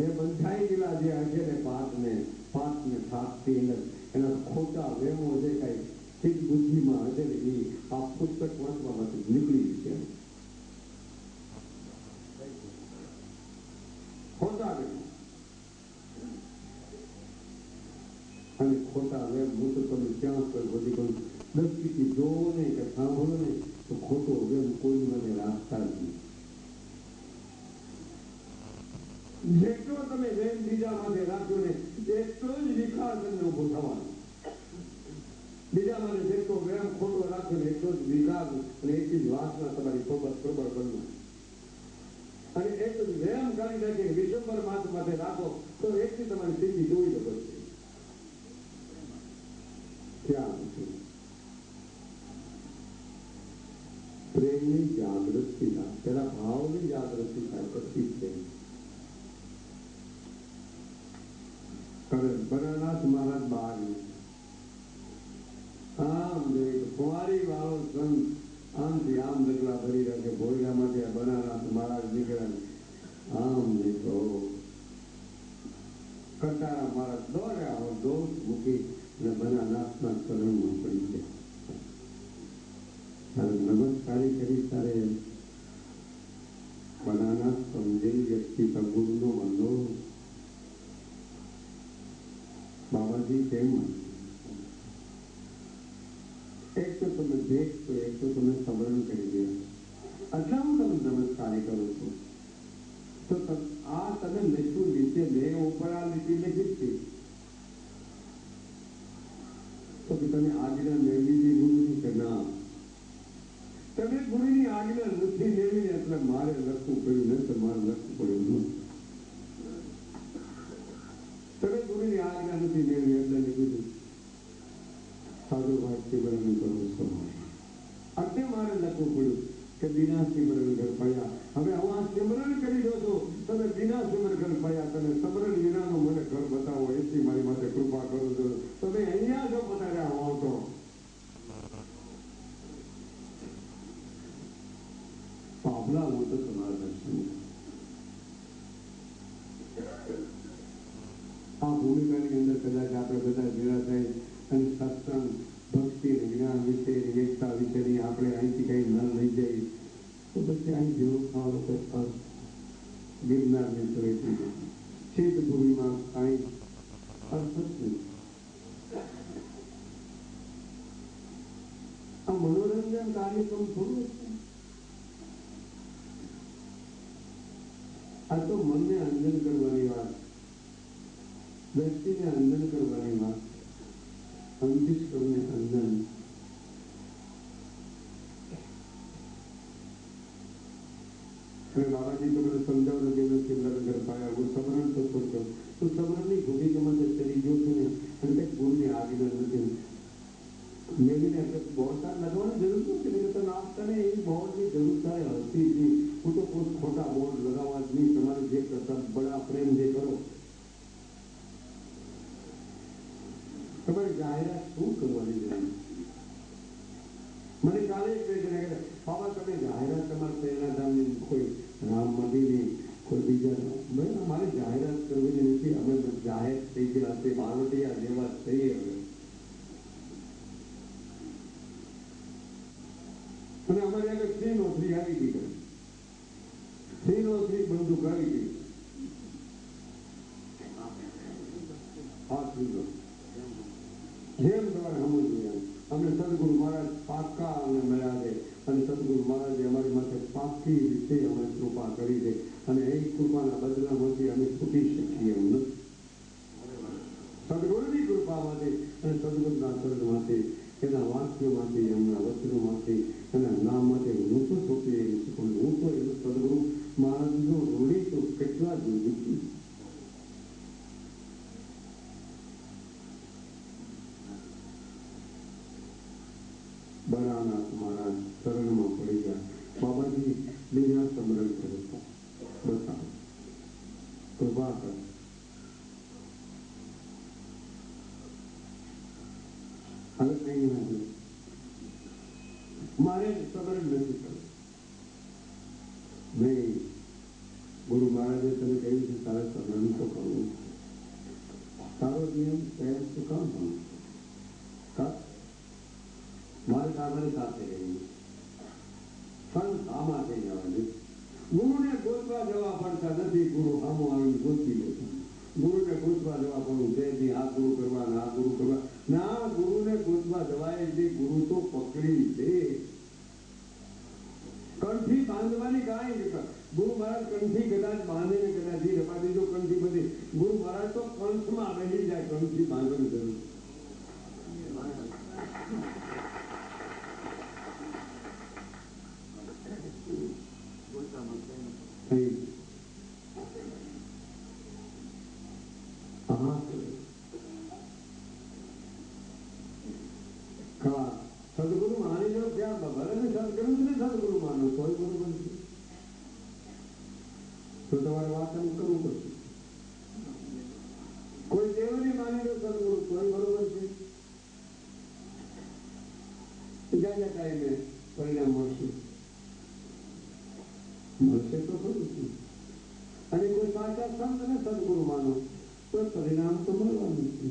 એ બંધાઈ ગયેલા જે હશે ને પાઠને ને થાકતી અંદર એના ખોટા વેમો જે કાંઈ ચિત્ત બુદ્ધિમાં હશે ને એ આ પુસ્તક વાંચવામાંથી નીકળી છે. ખોટા વેમ અને ખોટા વેમ હું તો તમે ક્યાં કોઈ બધી કોઈ દ્રષ્ટિથી જોવો નહીં કે સાંભળો નહીં તો ખોટો વેમ કોઈ મને રાખતા નથી. જેટલો તમે વેમ બીજા માટે રાખ્યો ને એટલો જ વિકાર તમને ઉભો થવાનો. બીજા માટે જેટલો વેમ ખોટો રાખ્યો ને એટલો જ વિકાર અને એટલી જ વાસના તમારી પ્રબળ કરવી. અને એક જ વેમ કાઢી નાખીને વિશ્વંભર માસ માટે રાખો તો એટલી તમારી સ્થિતિ જોઈ શકો છે. ક્યાં છે પ્રેમની જાગૃતિ થાય, પેલા ભાવની જાગૃતિ થાય પછી પ્રેમ. ભરતનાથ મહારાજ બહાર આમ જોઈ કુંવારી વાળો સંત આમથી આમ ડગલા ભરી રહ્યા છે. ભોયરામાંથી બનારસ મહારાજ નીકળ્યા આમ દેખો કંટાળા મહારાજ દોડ્યા દોષ મૂકી અને બનારસના ચરણમાં પડી ગયા. નમસ્કારી કરી તારે બનારસ સમજેલી વ્યક્તિ સદગુરુનો બંધો બાબાજી કેમ એક તો તમે દેખતો એક તો તમે સમરણ કરી દે આટલામાં તમે નમસ્કારી કરો છો તો આ તમે લખ્યું નીચે મેં ઉપર આ લીટી લખી છે તો તમે આજ્ઞા મેળવી હતી ગુરુની કે ના? તમે ગુરુની આજ્ઞા નથી મેળવી એટલે મારે લખવું પડ્યું નહીં તો મારે લખવું પડ્યું નહીં. તમે ગુરુની આજ્ઞા નથી મેળવી એટલે કીધું સાધુ ભાઈ સિમરણ કરો છો. એટલે મારે લખવું પડ્યું કે બિના સિમરણ કર પાયા. હવે આવા સિમરણ કરી દો છો તમે બિના સિમરણ કર પાયા. તમે સમરણ વિનાનો મને ઘર બતાવો એથી મારી માટે કૃપા કરો છો. તમે અહીંયા જો પધાર્યા હોવ તો પાપલા હું તો તમારા દર્શન આ ભૂમિકાની અંદર કદાચ આપણે બધા ભેગા થાય અને સત્સંગ ભક્તિ જ્ઞાન વિશે એકતા વિશેની આપણે અહીંથી કઈ ન લઈ જઈએ તો પછી અહીં જેવું ખાવાનું કોઈ અર્થ ગિરનારની ચોરીથી શીત ભૂમિમાં કાંઈ અર્થ જ નહીં. આ મનોરંજન કાર્યક્રમ થોડું છે. આ તો મનને અંજન કરવાની વાત, વ્યક્તિને અંજન કરવાની વાત, અંતિષ્કરને અંજન. અને બાબાજી તો મને સમજાવવાનું કે નથી લગ્ન પાયા હું સમરણ તો છોડતો તો સમરણની ભૂમિકામાં જે ચડી ગયો છે ને અને કંઈક ગુરુની આજ્ઞા નથી મેળવીને એટલે બોર્ડકાર લગાવવાની જરૂર નથી કે તમે આપતાને એવી બોર્ડની જરૂર થાય હતી જ નહીં. હું તો કોઈ ખોટા બોર્ડ લગાવવા જ નહીં. તમારે જે કરતા બડા પ્રેમ જે કરો તમારી જાહેરાત શું કરવાની જરૂર? મને કાલે એક બે જણા કહે બાબા તમે જાહેરાત તમારા પ્રેરણા ધામની કોઈ રામ મંદિરની કોઈ બીજા ભાઈ અમારે જાહેરાત કરવી નથી. અમે જાહેર થઈ ગયા તે બારોટિયા જેવા થઈએ હવે. અને અમારે આગળ 303 આવી ગઈ કરે 303 બંદૂક આવી ગઈ. હા જેમ તમારે સમજવું અમને સદગુરુ મહારાજ પાક્કા અમને મળ્યા છે અને સદગુરુ મહારાજે અમારી માટે પાક્કી રીતે અમે કૃપા કરી છે અને એ કૃપાના બદલામાંથી અમે છૂટી શકીએ એમ નથી. સદગુરુની કૃપામાંથી અને સદગુરુના શરણમાંથી એના વાક્યોમાંથી એમના વચનોમાંથી એના નામમાંથી હું તો છૂટી શકું. હું તો એનું સદગુરુ મહારાજનો ઋણી તો કેટલા જ દુઃખી. બનારસ મહારાજ શરણમાં પડી ગયા. બાબાજી બીજા સમરણ કરે બતાવો કૃપા કરે. હવે કઈ નથી મારે સમરણ નથી કરવું. નહીં ગુરુ મહારાજે તને કહ્યું છે તારે સમરણ તો કરવું. તારો નિયમ પ્રેમ શું કામ મારે તમારી સાથે રહેવું સંત આમાં થઈ જવા જોઈએ. ગુરુને ગોતવા જવા પડતા નથી. ગુરુ આમો આવીને ગોતી લે. ગુરુને ગોતવા જવા પડવું છે આ ગુરુ કરવા આ ગુરુ કરવા ના. ગુરુને ગોતવા જવાય એટલે ગુરુ તો પકડી દે. કંઠી બાંધવાની કાંઈ નથી. ગુરુ મહારાજ કંઠી કદાચ બાંધે ને કદાચ રપા દીધો કંઠી બધી ગુરુ મહારાજ તો કંઠમાં રહી જાય. કંઠી બાંધવાની જરૂર સદગુરુ માની લો ક્યાં ભલે ને સદગુરુ ને સદગુરુ માનો કોઈ બરોબર નથી. તો તમારે વાત એમ કરવું પડશે. કોઈ દેવને માની લો સદગુરુ કોઈ બરોબર છે. જાજા ટાઈમે પરિણામ મળશે તો ખરું છે. અને કોઈ સાચા સંત ને સદગુરુ માનો તો પરિણામ તો મળવાનું છે.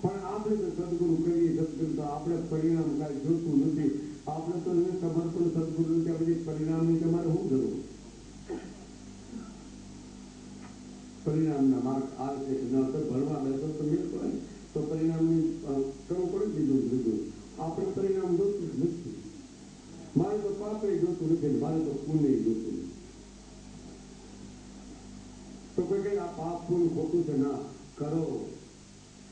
પણ આપણે તો સદગુરુ કરીએ સદગુરુ તો આપણે પરિણામ કાંઈ જોતું નથી. આપણે તો ખબર પણ સદગુરુ ત્યાં બધી પરિણામની તમારે શું જરૂર? પરિણામના માર્ક આવશે ન તો ભણવા બેસો તો મેળ પડે તો પરિણામની કરવું પડે. બીજું આપણે પરિણામ જોતું નથી. મારે તો પાપે જોતું નથી, મારે તો પુણ્ય જોતું નથી. તો કોઈ કઈ આ પાપ પુણ્ય ખોટું છે ના કરો.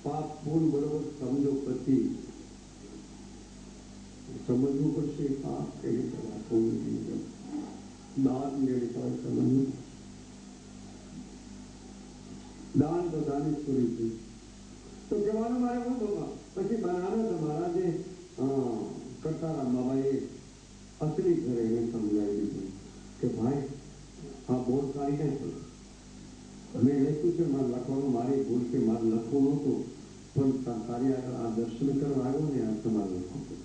પાપ પુણ્ય બરોબર સમજો પછી સમજવું પડશે. પાપ કેવી રીતે પુણ્ય દાન કેવી સમજવું. દાન તો દાનેશ્વરી છે. તો કહેવાનું મારે હું બાબા પછી બનાવે તમારા જે કરતારામ બાબાએ અસલી ઘરે એને સમજાવી દીધું કે ભાઈ આ બોર્ડ કાઢી નાખ્યો. મેં લખ્યું છે મારે લખવાનું મારી ભૂલ છે. મારે લખવું નહોતું પણ તારી આગળ આ દર્શન કરવા આવ્યો ને આ તમારે લખવું પડે.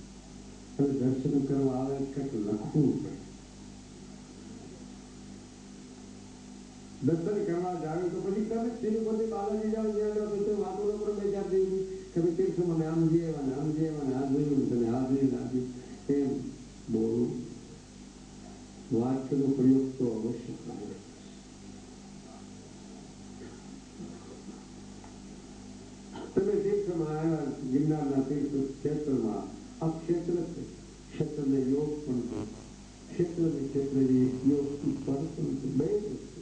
હવે દર્શન કરવા આવે કંઈક લખવું પડે. દર્શન કરવા જાવ તો પછી તમે તિરુપતિ બાલાજી જાઓ ત્યાં જાઓ તો વાતો પણ બે ચાર દેવી કે ભાઈ તીર્થમાં આમ જેવા આમ જેવા આ જોયું તમે આ જોયું આ જોયું એમ બોલું. વાક્યનો પ્રયોગ તો અવશ્ય કરે. તમે તીર્થમાં આવ્યા ગિરનારના તીર્થ ક્ષેત્રમાં આ ક્ષેત્ર છે. ક્ષેત્રને યોગ પણ છે. ક્ષેત્રને ક્ષેત્રની યોગ પર પણ છે. બે વસ્તુ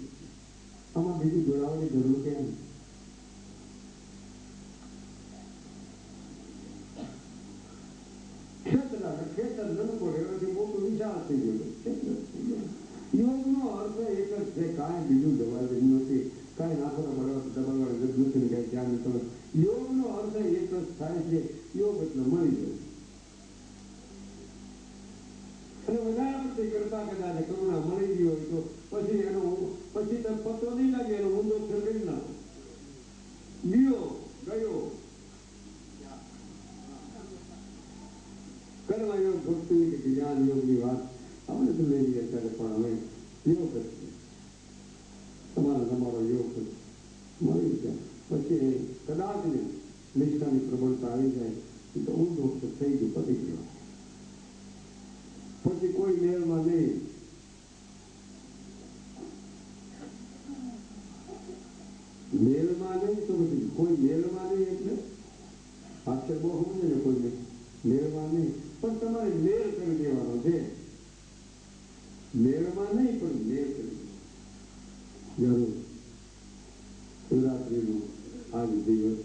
આમાં બીજું જોડાવાની જરૂર કેમ? ક્ષેત્ર નનકો રહેવાથી મોટું વિશાળ થઈ ગયું. યોગનો અર્થ એક જ છે. કાંઈ બીજું જવાયું નથી. કાંઈ નાખોના દબાવવાળા નથી ને કાંઈ ધ્યાન નથી. યોગનો અર્થ એક જ થાય છે. યોગ એટલે મળી જાય. અને વધારે પડતી કરતા કદાચ કરુણા મળી ગઈ હોય તો પછી એનો પછી તો પતો નહીં લાગે. એનો ઊંધો કરી નાખો. ગયો ગયો કરવા યોગ ભક્તિ કે જ્ઞાન યોગની વાત આપણે તો લઈ લઈએ ત્યારે પણ હવે યોગ જ તમારો યોગ મળી જાય પછી કદાચ ને નિષ્ઠાની પ્રબળતા આવી જાય તો ઊંધો થઈ ગયું પતી ગયો. પછી કોઈ મેળમાં નહીં. મેળમાં નહીં તો પછી કોઈ મેળમાં નહીં એટલે આક્ષર બહુ સમજે ને કોઈને મેળમાં નહીં પણ તમારે મેળ કરી દેવાનો છે. મેળમાં નહીં પણ મેળ કરી દેવાનો જરૂર. શિવરાત્રીનો આજ દિવસ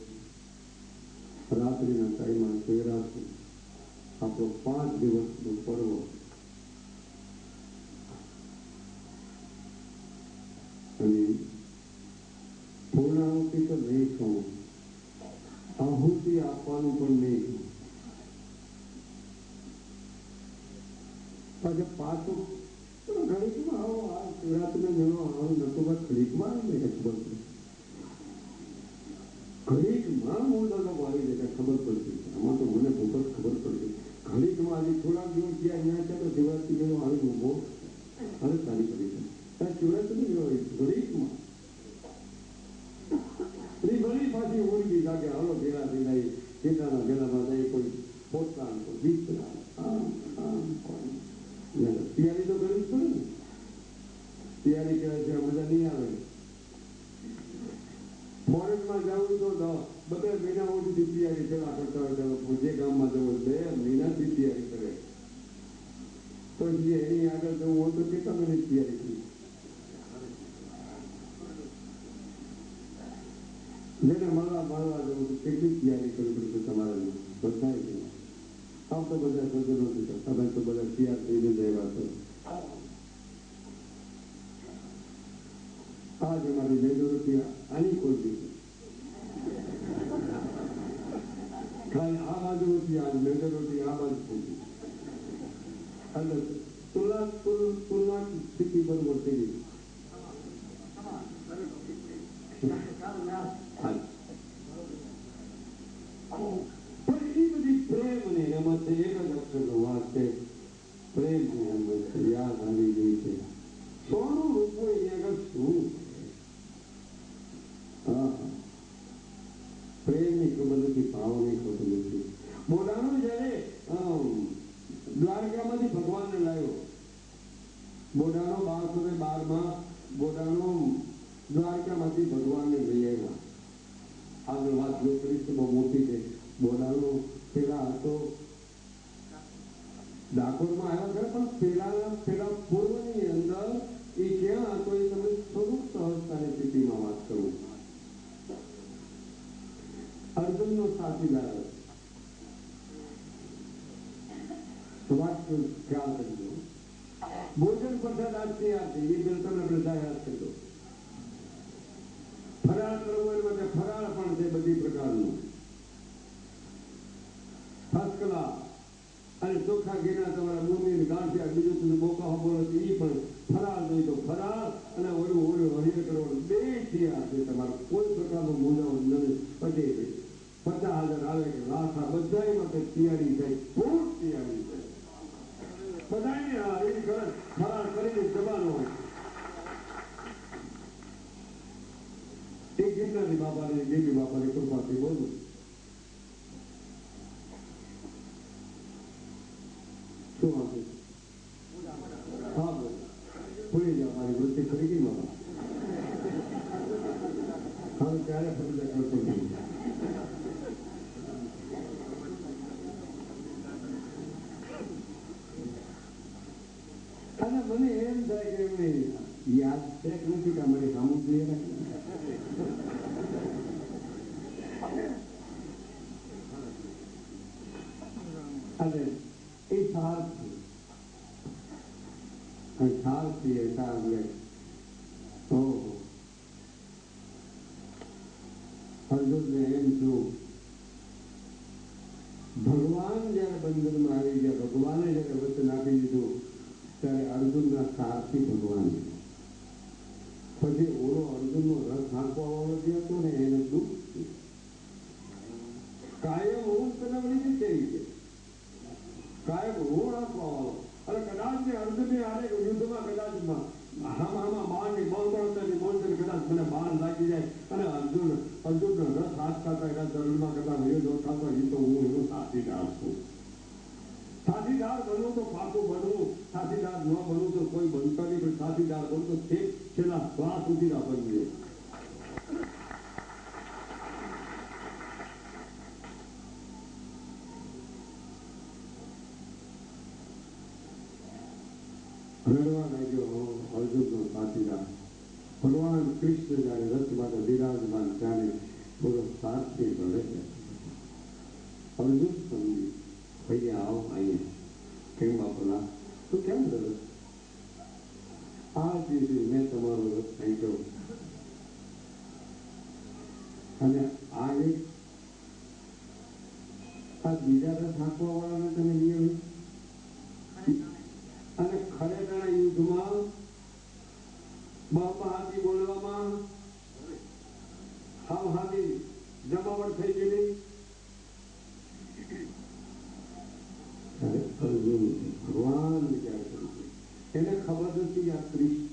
રાત્રિના ટાઈમમાં શિવરાત્રી આપણો 5 દિવસનો પર્વ. અને પૂર્ણાહુતિ તો નહીં કહું, આહુતિ આપવાનું પણ નહીં કહું. પછી પાછું ઘડીકમાં આવો આ શિવરાત્રીને ઘણો આવું નતું બસ ઘડીકમાં આવે ને ખબર પડે. ઘડીકમાં મોઢાનો આવી જાય ખબર પડતી. આમાં તો મને ખૂબ જ ખબર પડતી. ઘડીકમાં આજે થોડાક દિવસ ગયા અહીંયા છે તો શિવરાત્રી જેવો આવી ઉભો અને સારી પડી જાય. શિવરાત્રી ઘડીકમાં ઘણી પાછી ઉડી ગઈ કે હાલો ભેળા થઈ જાય કેટલાના ભેળામાં જાય કોઈ પોતાન કોઈ દીકરા તૈયારી તો કરવી જ પડે ને. તૈયારી કરે છે મજા નહીં આવે. ફોરેનમાં જવું તો 2 મહિના સુધી તૈયારી પેલા કરતા હોય જે ગામમાં જવું 2 મહિનાથી તૈયારી કરે તો જે એની આગળ જવું હોય તો કેટલા મહિનાની તૈયારી કરી. જેને મળવા જવું તો કેટલી તૈયારી કરવી પડશે તમારે બધા. આમ તો બધા સજ્જનો નથી કરતા, તમે તો બધા તૈયાર થઈને જ આવ્યા છો. આજ અમારી મેજોરિટી આની કોઈ દીધી ખાલી આ બાજુ નથી, આજ મેજોરિટી આ બાજુ થઈ ગઈ. એટલે તુલના સ્થિતિ બરોબર થઈ ગઈ. પણ એ બધી પ્રેમ ને એમાં એક જ અક્ષરનો વાત છે, પ્રેમ ને એમાં યાદ આવી ગઈ છે. સોનું રૂપવું એની આગળ શું છે? પ્રેમની ખબર નથી, ભાવની ખબર નથી. બોલાનો જયારે દ્વારકામાંથી ભગવાનને લાવ્યો, બોડાનો 1212 બોડાનો દ્વારકામાંથી ભગવાનને લઈ આવ્યા. આગળ વાત જો કરીશ તો બહુ મોટી છે. બોડાનો પેલા હતો ડાકોરમાં આવ્યા ખરા, પણ પેલા પૂર્વની અંદર એ ક્યાં હતો એ તમે સ્વરૂપ સહજતાની સ્થિતિમાં વાત કરું. અર્જુનનો સાથીદાર વાત ખ્યાલ કરજો. ભોજન પ્રસાદ આજથી યાદ છે, એ બિલકુલ બધા યાદ કરજો. ફરાળ કરવો એ માટે ફરાળ પણ છે બધી પ્રકારનું, ફર્સ્ટ ક્લાસ. અને ચોખ્ખા ઘીના તમારા મૂળની ગાંઠિયા બીજું બધું મોકા બોલો છે એ પણ ફરાળ જોઈ તો ફરાળ, અને ઓલું હરિયર કરવાનું 2 થયા છે. તમારે કોઈ પ્રકારનો મૂંઝાવ નથી. પછી 50,000 આવે કે લાખ બધા માટે તૈયારી થાય, ખૂબ તૈયારી થાય બધાને. એ ફરાળ કરીને જવાનો હોય. એક ગિરનારી બાપાને દેવી બાપાની કૃપાથી બોલું, શું વાંધો? હા બોલ, ભૂલી જાઓ મારી વૃત્તિ ફરી ગઈ બાબા. હવે ક્યારે ફરી કરતો નહીં. અને મને એમ થાય કે એમને યાદ છે કે નથી કે અમારી સામું જોઈએ. અને એ સારથી એટલે અર્જુનને એમ થયું ભગવાન જયારે બંધનમાં આવી ગયા, ભગવાને જયારે વચન આપી દીધું ત્યારે અર્જુનના સારથી ભગવાન. પછી ઓલો અર્જુનનો રથ હાંકવા વાળો જે હતો ને એને દુઃખ કાયમ હું કનવડી થઈ છે, કાયમ હું હાંકવા વાળો. અને કદાચ ને અર્જુનને આને યુદ્ધમાં કદાચ કદાચ મને બાણ લાગી જાય અને અર્જુનનો રથ હાંકતા હતા એના ચરણમાં કદાચ યુદ્ધ થતા એ તો હું એનો સાથીદાર છું. સાથીદાર બનવું તો પાકું બનવું, સાથીદાર ન બનવું તો કોઈ બનતો નહીં, પણ સાથીદાર બનવું તો છેલ્લા શ્વાસ સુધી ના બનવું. રડવા લાગ્યો અર્જુનનો સાથીદાર. ભગવાન કૃષ્ણ જયારે રથમાં બિરાજમાન ત્યારે બોલો સાથી રડે છે. અર્જુન સમજી ભાઈ આવો અહીંયા. કેમ બાપલા તો કેમ રડે? આ દિવસે મેં તમારો રથ ફેંક્યો અને આ બીજા રથ હાંકવા વાળાને તમે લઈ અને ખરેખર યુદ્ધમાં બાપા હાથી બોલવામાં હાવ હાથી જમાવટ થઈ ગયેલી. અર્જુન ભગવાન વિચાર કર્યું, એને ખબર નથી આ કૃષ્ણ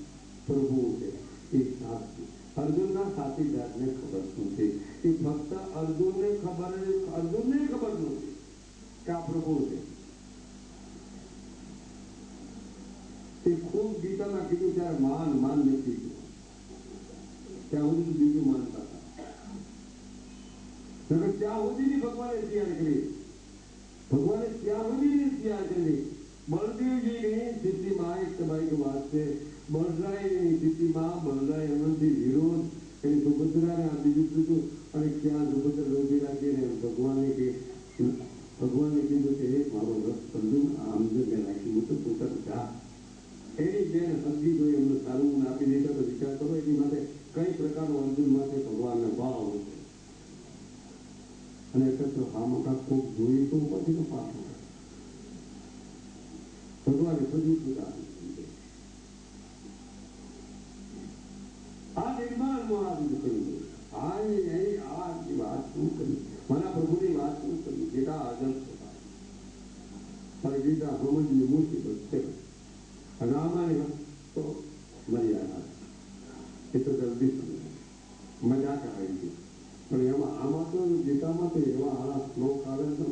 પ્રભુ છે એ સાથી. અર્જુનના સાથીદારને ખબર નથી, એ ભક્ત અર્જુનને ખબર નહોતી કે આ પ્રભુ છે. તે ખૂબ ગીતામાં કીધું ત્યારે માન નથી ગયું. ત્યાં સુધી બીજું માનતા હતા. ત્યાં સુધીની ભગવાને તૈયાર કરી. ભગવાને ત્યાં સુધીની તૈયાર કરી. બળદેવજીની સ્થિતિમાં એક તમારી વાત છે. બળરાયની સ્થિતિમાં બળરાય અનંતથી વિરોધ એની સુભદ્રાને આપી દીધું હતું. અને ક્યાં સુભદ્રા રોજી રાખીને ભગવાને કીધું કે એક મારો રસ સમજુ આમ જો મેં રાખ્યું તો પોતા જા. એની બેન હરજી જોઈ એમને સારું આપી દીધા. તો વિચાર કરો એની માટે કઈ પ્રકારનો અર્જુન માટે ભગવાનનો ભાવ હતો. અને એટલે આ મોટા ખૂબ જોઈએ તો ઉપરથી પાછું ભગવાને બધું સુધા આ નિર્માણમાં આવી કહ્યું. આ વાત શું કરી? મારા પ્રભુની વાત શું કરી? જેટા હાજર થતા મારી ગીતા સમજની મુશ્કેલ છે. અને આમાં તો મર્યાદા એ તો જલ્દી મજાક આવી ગઈ. પણ એમાં આમાં તો ગીતામાં તો એવા હારા શ્લોક આવે તો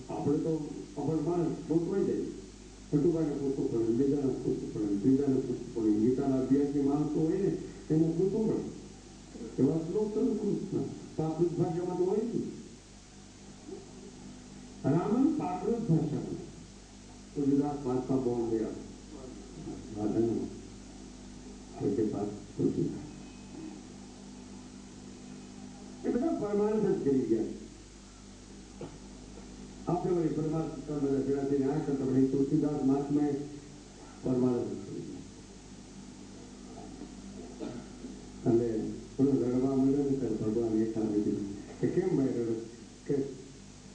આપણે તો આપણે માણસ પોતવાઈ જાય. કટુબાને પૂછવું પડે, બીજાને પૂછવું પડે, ત્રીજાને પૂછવું પડે. ગીતાના અભ્યાસની માણસો હોય ને એને પૂછવું પડે. એવા શ્લોક તો પ્રાકૃત ભાષામાં તો હોય ને. રામન પ્રાકૃત ભાષામાં તો ગુજરાત ભાષા બહુ ગયા સાધન કે પાસ પૂછી એ બધા પરમાનન્ટ જ કરી ગયા. આપણે વળી પરમાર્થ બધા ભેગા થઈને આ કરતા પણ તુલસીદાસ મહાત્માએ પરમાનન્ટ કરી ગયા. અને થોડું રડવા મળ્યો ને ત્યારે ભગવાન એક આવી દીધું કે કેમ ભાઈ રડો? કે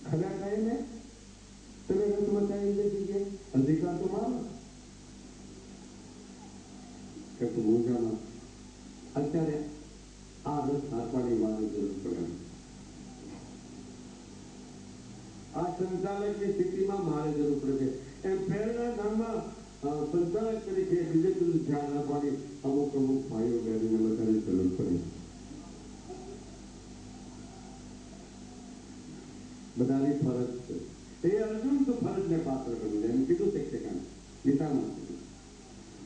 ખરા ટાઈમે તમે રથમાં ચાલી જતી કે અધિકાર તો મારો કે તું મોજામાં અત્યારે આ રથ આપવાની મારે જરૂર પડે. આ સંચાલકની સ્થિતિમાં મારે જરૂર પડે છે. એમ પહેલા ગામમાં સંચાલક તરીકે બીજે બધું ધ્યાન રાખવાની અમુક ભાઈઓ બહેનોને બધાને જરૂર પડે. બધાની ફરજ છે. એ અર્જુન તો ફરજને પાત્ર કર્યું એમ કીધું છે કે ગીતામાં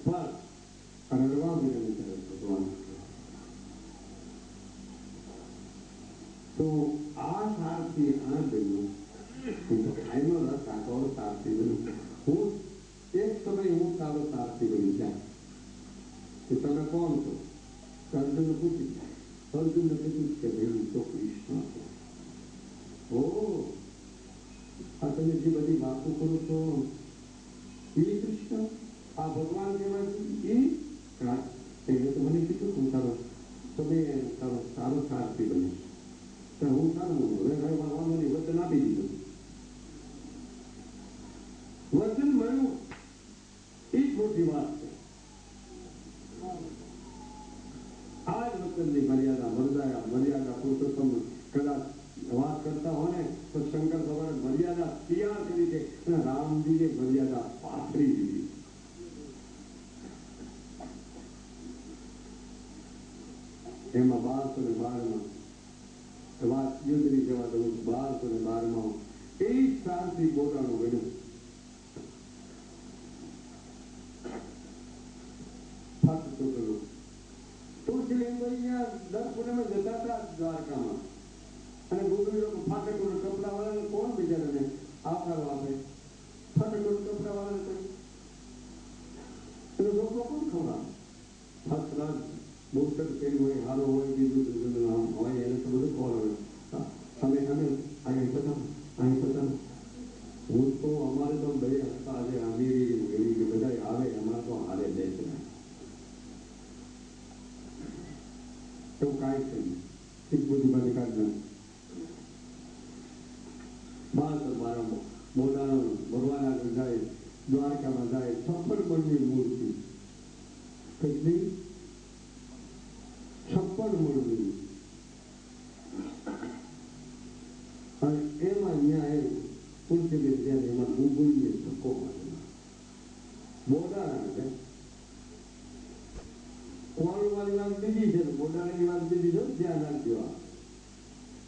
પણ રડવા વિનંતી કરે ભગવાન. તો આ સારથી આ બન્યું ખાઈનો રસ આખો સારથી બન્યું. હું એક સમય હું તારો સારથી બની જાય કે તમે કોણ છો? અર્જુન પૂછ્યું. અર્જુનને કીધું કે ભાઈ તો કૃષ્ણ છો. ઓ આ તમે જે બધી વાતો કરો છો એ કૃષ્ણ આ ભગવાન કહેવાય એને તો મને કીધું હું તારો તમે તારો સારો સારથી બનીશ. હું સારું વાંધોની વચન આપી દીધું. વચન મળ્યું એ જ મોટી વાત છે. આ જ વચનની મર્યાદા પુરુષોત્તમ કદાચ વાત કરતા હોય ને તો શંકર ભગવાન મર્યાદા તૈયાર કરી છે અને રામજીએ મર્યાદા પાથરી દીધી. એમાં 1212 વાત યુદ્ધની જવા દઉં 1212 એ શાંતિ પોતાનું બન્યું. તુલસીબેન દર પૂનમે જતા હતા દ્વારકામાં અને ગોગરી લોકો ફાટકોને કપડા વાળાને કોણ બિચારાને આકારો આપે? ફાટકોને કપડા વાળાને કોઈ લોકો કોણ ખવડાવે? ફર્સ્ટ ક્લાસ બુસ્ટર પેલું હોય સારો હોય બીજું હોય એને તો બધું ખવડાવે. અમે અહીં પતા હું તો અમારે તો બે હતા આજે અમીરી એવી બધા આવે અમારે તો હારે દે છે એવું કાંઈ છે નહીં. એક બધી બધી કાઢ મારા મોડાનો ભગવાન આગળ જાય દ્વારકામાં જાય 56 મણની મૂર્તિ કેટલી 56 મણની અને એમાં અહીંયા એ તુલસીબેન ત્યાં એમાં ગુગળીએ ધક્કો મારેલો મોડાના છે. કોણ વાળી વાત બીજી છે મોડાની વાત બીજી છે ધ્યાન રાખજો.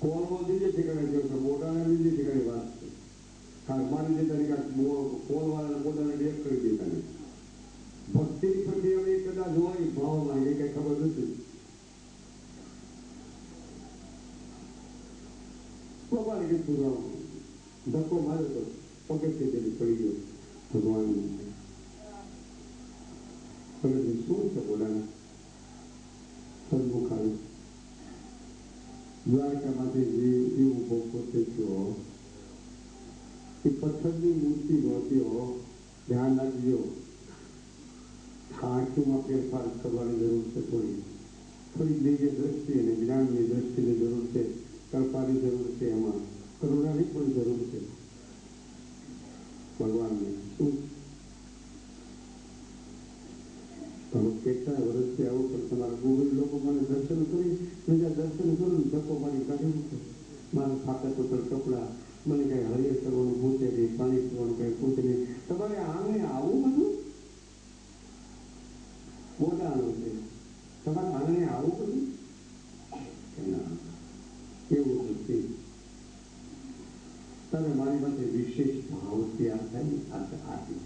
કોલવો બીજે ઠેકાણે ગયો છે, બોટાને બીજે ઠેકાણે વાત છે. કારણ માની જે તરીકે કોલવાળાને બોટાને ડેક કરી દેતા ને ભક્તિની પ્રક્રિયા હવે કદાચ હોય ભાવમાં એ કઈ ખબર નથી. ભગવાન કે ધક્કો માર્યો તો પગથિયે જેથી પડી ગયો ભગવાન શું છે બોલાને સદમુખ આવ્યું દ્વારકામાંથી જે ઉભો પોતે થયો એ પથ્થરની મૂર્તિ નહોતી. ધ્યાન રાખજો, આંખોમાં ફેરફાર કરવાની જરૂર છે. થોડી દિવ્ય દ્રષ્ટિ અને જ્ઞાનની દ્રષ્ટિની જરૂર છે, કલ્પાની જરૂર છે, એમાં કરુણાની પણ જરૂર છે. ભગવાનને શું તમે કેટલા વર્ષથી આવું પણ તમારા ગોવિંદ લોકો મને દર્શન કરી બીજા દર્શન કરું ધક્કો મારી કાઢ્યું છે. મારા ખાતા તો કપડા મને કઈ હરિયર કરવાનું પૂછે નહીં, પાણી પીવાનું કઈ પૂછે નહીં. તમારે આંગણે આવું બધું બોલાનું છે, તમારે આંગણે આવું બધું એવું નથી. તમે મારી પાસે વિશેષ ભાવ તૈયાર થાય ને આપી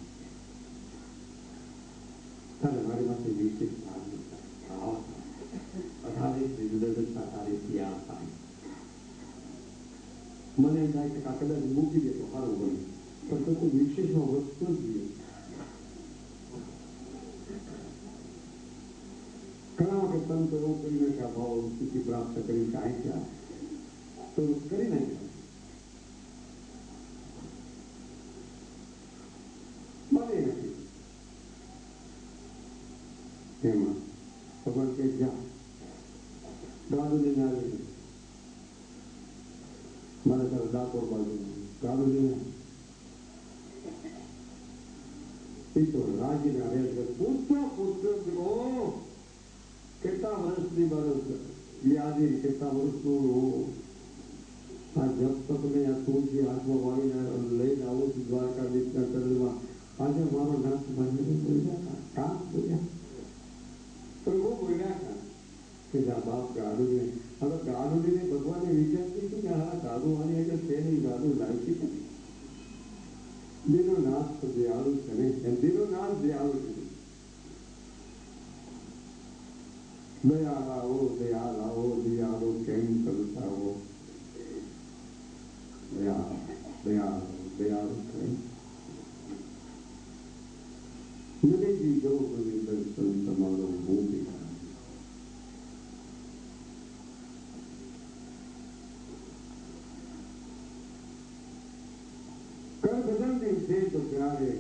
તારે મારી પાસે વિશેષ ભાવ અઢારે વિવિધતા તારે તૈયાર થાય. મને એમ થાય કે આ કદાચ મૂકી દે તો સારું બને, પણ તો કોઈ વિશેષમાં વસ્તુ જ નહીં. ઘણા વખત સંતો એવું કરીને કે આ ભાવ સ્થિતિ પ્રાપ્ત કરી કાંઈ ત્યાં તો કરી નાખ્યા. બને નથી એમાં ભગવાન કે જા ગાડું લઈને આવી મારે તારે ડાકોર બાજુ ગાડું લઈને એ તો રાજીને આવ્યા પૂછતો કેટલા વર્ષની બરસ યાદી કેટલા વર્ષનું આ જપ તકને આ તુલસી હાથમાં વાળીને લઈને આવું છું દ્વારકાધીશના ચરણમાં. આજે મારો નાથ બોલ્યા કામ બોલ્યા પ્રભુ બોલ્યા કે જા બાપ ગાડુને હવે ગાડુને ભગવાને વિચારતી હતી કે હા ગાડુ આની આગળ તેની ગાડુ લાવી છે. દીનો નાથ તો દયાળુ છે ને એમ દીનો નાથ દયાળુ છે. દયાળાઓ દયાળાઓ દયાળો કેમ કરતા હો દયાળુ કેમ વિવેકી જો કોઈ દર્શન તમારો ભૂમિ કર ભજન દિવસે તો ત્યારે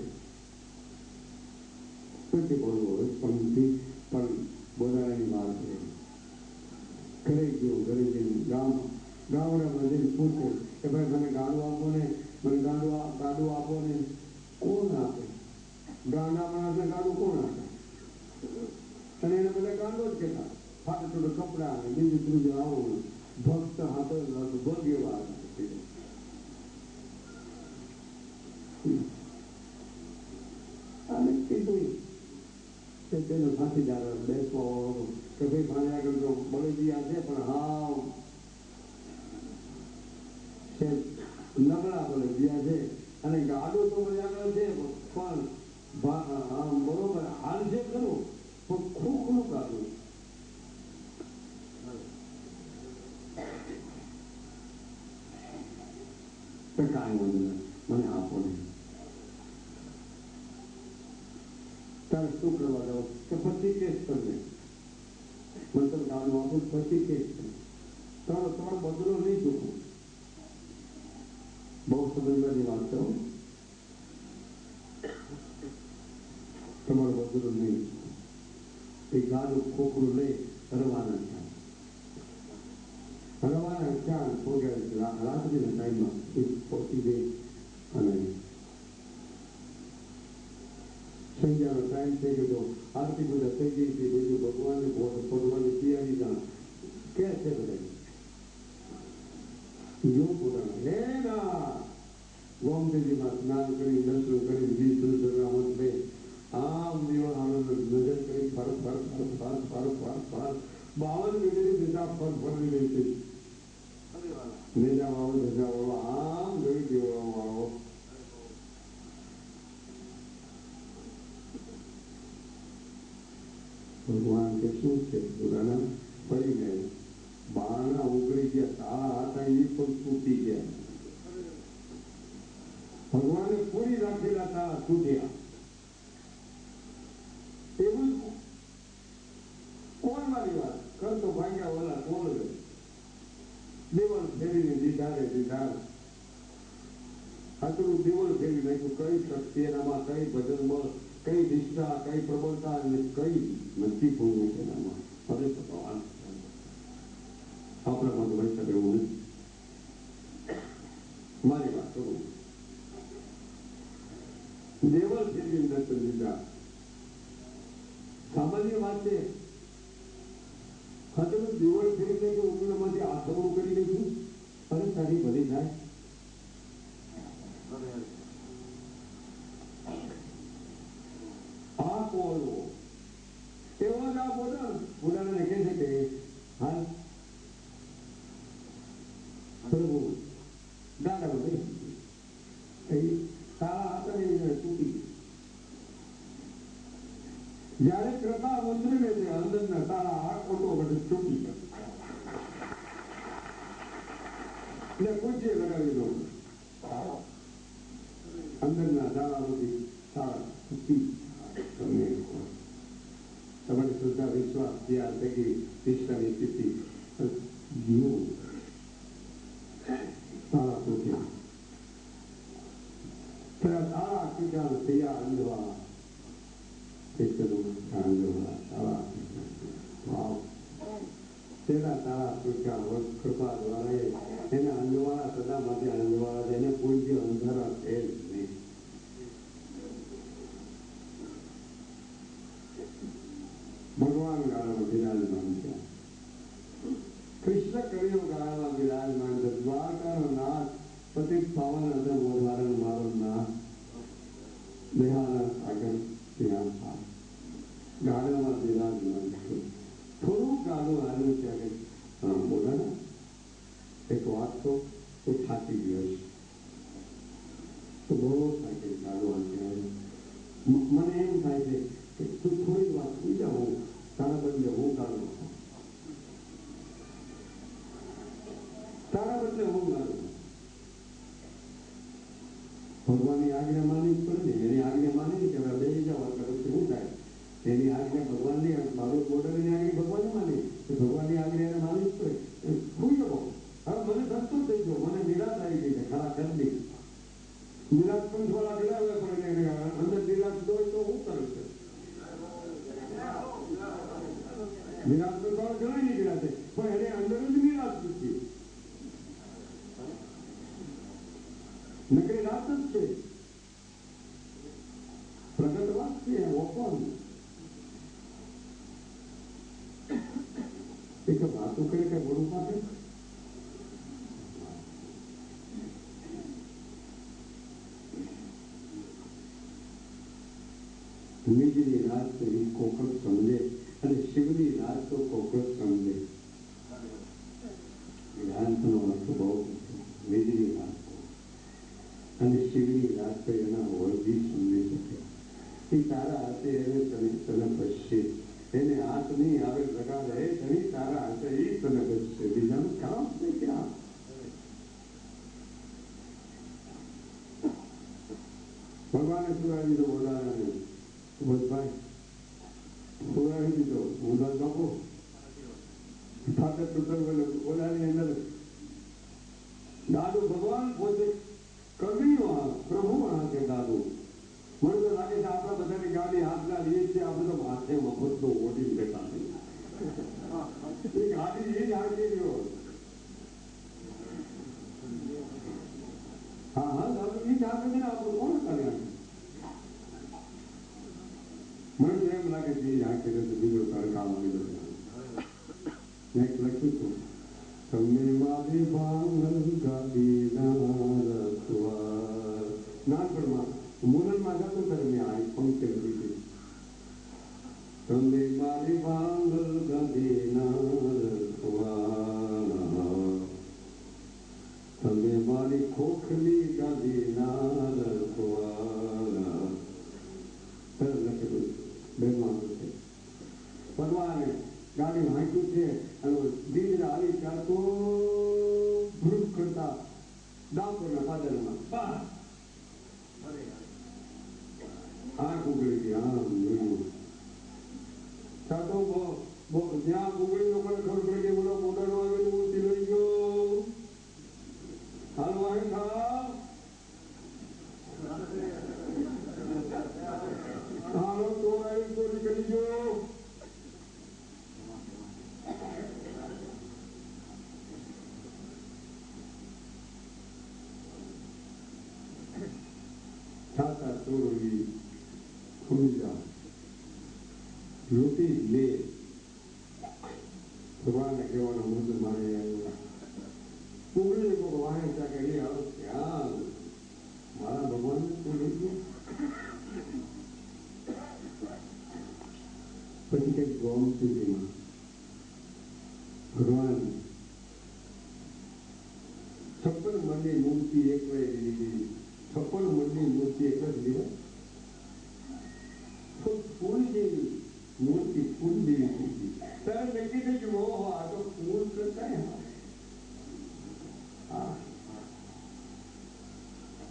નથી બોલવો પંક્તિ પણ બોલાવાની વાત છે. ઘરે ગયો ઘરે જઈને ગામડામાં જઈને પૂછે કે ભાઈ મને ગાડું આપો ને, મને ગાડું આપો ને. કોણ આપે? ગાંડા માણસને ગાડું કોણ આપે? અને એને બધા ગાંડો જ કહેતા. ફાટે થોડો કપડા ને બીજું ત્રીજું આવું ભક્ત હાથો ભોગ્ય વાત. અને કીધું કે તેનો સાથીદાર બેસવો કે ભાઈ ભાઈ આગળ જો બળદિયા છે પણ હાવ છે નબળા બળદિયા છે અને ગાડું તો મને આગળ છે પણ બરોબર હાલ છે ખરું પણ ખોખલું ગાડું. કાંઈ મને આપો નહીં. તારે શું કરવા જાવ કે પછી કેસ કરજે. મને તમે ગાડું આપો પછી કેસ કરે તમારો બદલો નહીં ચૂકવું. બહુ સમજવાની વાત કરો, તમારો બદલો નહીં. એ ગાડું ખોખરું લઈ રવાના થયા રાત્રિના ટાઈમમાં પહોંચી ગઈ અને સંધ્યાનો ટાઈમ થઈ ગયો. આરતી બધા થઈ ગઈ હતી. બધું ભગવાનને ભગવાનની તૈયારી ના કે છે બધા જો પોતાના એના ગોમતીજીમાં સ્નાન કરી દર્શન કરી વીજ રામત બે આમ દેવા આનંદ નજર કરી ફર 52 મિનિટની દિશા ફર ફરી રહી છે. નેજા વાળો ધજા વાળો આમ જોઈ દેવા વાળો ભગવાન કે શું છે પુરાના પડી ગયા બારણા ઉગડી ગયા તાળા હતા એ પણ તૂટી ગયા ભગવાને પૂરી રાખેલા તાળા તૂટ્યા એવું કોણ મારી વાત કર તો ભાગ્યા વાળા કોણ દેવળ ફેરીને દીધારે દીધાર આટલું દેવળ ફેરી નાખ્યું કઈ શક્તિ એનામાં કઈ ભજન બળ કઈ નિષ્ઠા કઈ પ્રબળતા અને કઈ નથી પૂર્ણ છે એનામાં હવે તો ભગવાન આપણામાં તો ભાઈ શકે એવું નથી મારી વાત કરું દેવળ ફેરવી દર્શન દીધા સામાન્ય વાત છે હા તમે દેવળ ફેરી દે કે ઉગણામાંથી આથમણું કરી દઈશું અરે તારી ભરી થાય આ કોલો એવો જ આ બોલાને કહે છે કે હા પ્રભુ દાદામાં નહીં તારા હાથને તૂટી જયારે કૃપા મંત્રીને છે અંદરના તારા આ કોટો બધે તૂટી એટલે પૂછીએ લગાવી દો અંદરના તારામાંથી તારા તૂટી તમને તમારી શ્રદ્ધા વિશ્વાસ ત્યાર થકી નિષ્ઠાની સ્થિતિ જીવો તારા તૂટ્યા તારા તૂટ્યા તૈયાર અંધવા તેના તારા તૂટ્યા કૃપા દ્વારા એના અંધવાળા સદા માટે અંધવાળા એને પૂજ્ય અંધારા છે જ નહીં ભગવાન ગાળામાં વિરાજમાન છે કૃષ્ણ કળિયુગ ગાળામાં વિરાજમાન છે દ્વારકાનો નાથ પતિત પાવન અંદર મોધારણ મારો નાથ દેહાના સાગર ત્યાં ગાળામાં વિરાજમાન છે થોડુંક ગાળું આવ્યું ત્યારે બોલા એક વાત તો થાકી ગયો છે તો બહુ થાકી ગાળું મને એમ થાય છે કે તું થોડી વાત સુઈ જાઉં તારા બદલે હું ગાળું તારા બદલે હું ગાળું ભગવાનની આજ્ઞા માનવી જ પડે ને એની આજ્ઞા માની કે હવે બે જાઓ કરું શું થાય એની આજ્ઞા ભગવાનની મારું બોર્ડરની આજ્ઞા ભગવાન માની ભગવાનની આજ્ઞા એને માનવી જ પડે સુઈ જાઓ હવે મને સંતોષ થઈ ગયો મને નિરાશ આવી ગઈ છે ખરા કરી નિરાશ પણ થોડા ગેલા પડે એને અંદર નિરાશ હોય તો હું કરું છું નિરાશ તો ઘણા નીકળ્યા છે પણ એને અંદર જ નિરાશ નથી નકરી રાત જ છે પ્રગટ વાત છે ઓપન એક વાતો કરે કે બોલું પાસે મીજની રાત તો એ કોકળ સમજે અને શિવની રાત તો કોકળ સમજે વેદાંતનો અર્થ બહુ મીજની રાત અને શિવની રાત તો એના વળગી સમજી શકે એ તારા હાથે એને તને બચશે એને હાથ નહીં આવે લગાવે તને તારા હાથે એ તને બચશે બીજાનું કામ છે ક્યાં ભગવાને સુરાવી દીધો બોલાવે ભાઈ સુરાવી દીધો બોલા બાપો ફાટક ટુકર બોલાવી અંદર દાદુ ભગવાન પોતે કવિનો પ્રભુ કે દાદુ મને તો લાગે છે આપણા બધાની ગાડી હાથના લઈએ છીએ આપણે તો માથે મફતનો ઓઢી બેઠા એ ગાડી એ જ હાંકી ગયો હા હા દાદુ એ જ હાંકે આપણું કોણ કર્યા મને તો એમ લાગે છે એ હાંકે તો બીજો તડકા મળી ગયો મેં લખ્યું હતું તમને મારી ભાંગલ ગાડી નાનપણમાં મુરલમાં જતું ત્યારે મેં આ પંક્તિ લખી હતી તમને મારી ભાંગલ ગાડી ખોખલી ગાંધીના રખવાલા લખેલું બેમાં છે. ભગવાને ગાડી હાંક્યું છે અને દીકરા આવી ત્યાં તો ભૂખ કરતા ડાકોરના પાદરમાં આંખ ઉગડી ગઈ. આમ જોયું સાતો જ્યાં ઉગડી લોકોને ખબર પડી કે બોલો મોટરનો આવેલું ઉઠી લઈ ગયો. હાલો અહીં થા હાલો ચોરી કરી ગયો. છાતા ચોરી ખુલી જા લૂંટી લે. ભગવાનને કહેવાનો મત મારે ઉગડી કોઈ વાહે ત્યાં કે ક્યાં મારા ભગવાન લઈ ગયો. પછી કઈ ગોમ સુધીમાં ભગવાન 56 મણની મૂર્તિ એક વાર લીધી. 56 મણની મૂર્તિ એક જ લીધા. ફૂલ જેવી મૂર્તિ ફૂલ જેવી મૂર્તિ ત્યારે નક્કી થઈ ગયું ઓહો આ તો ફૂલ કરતા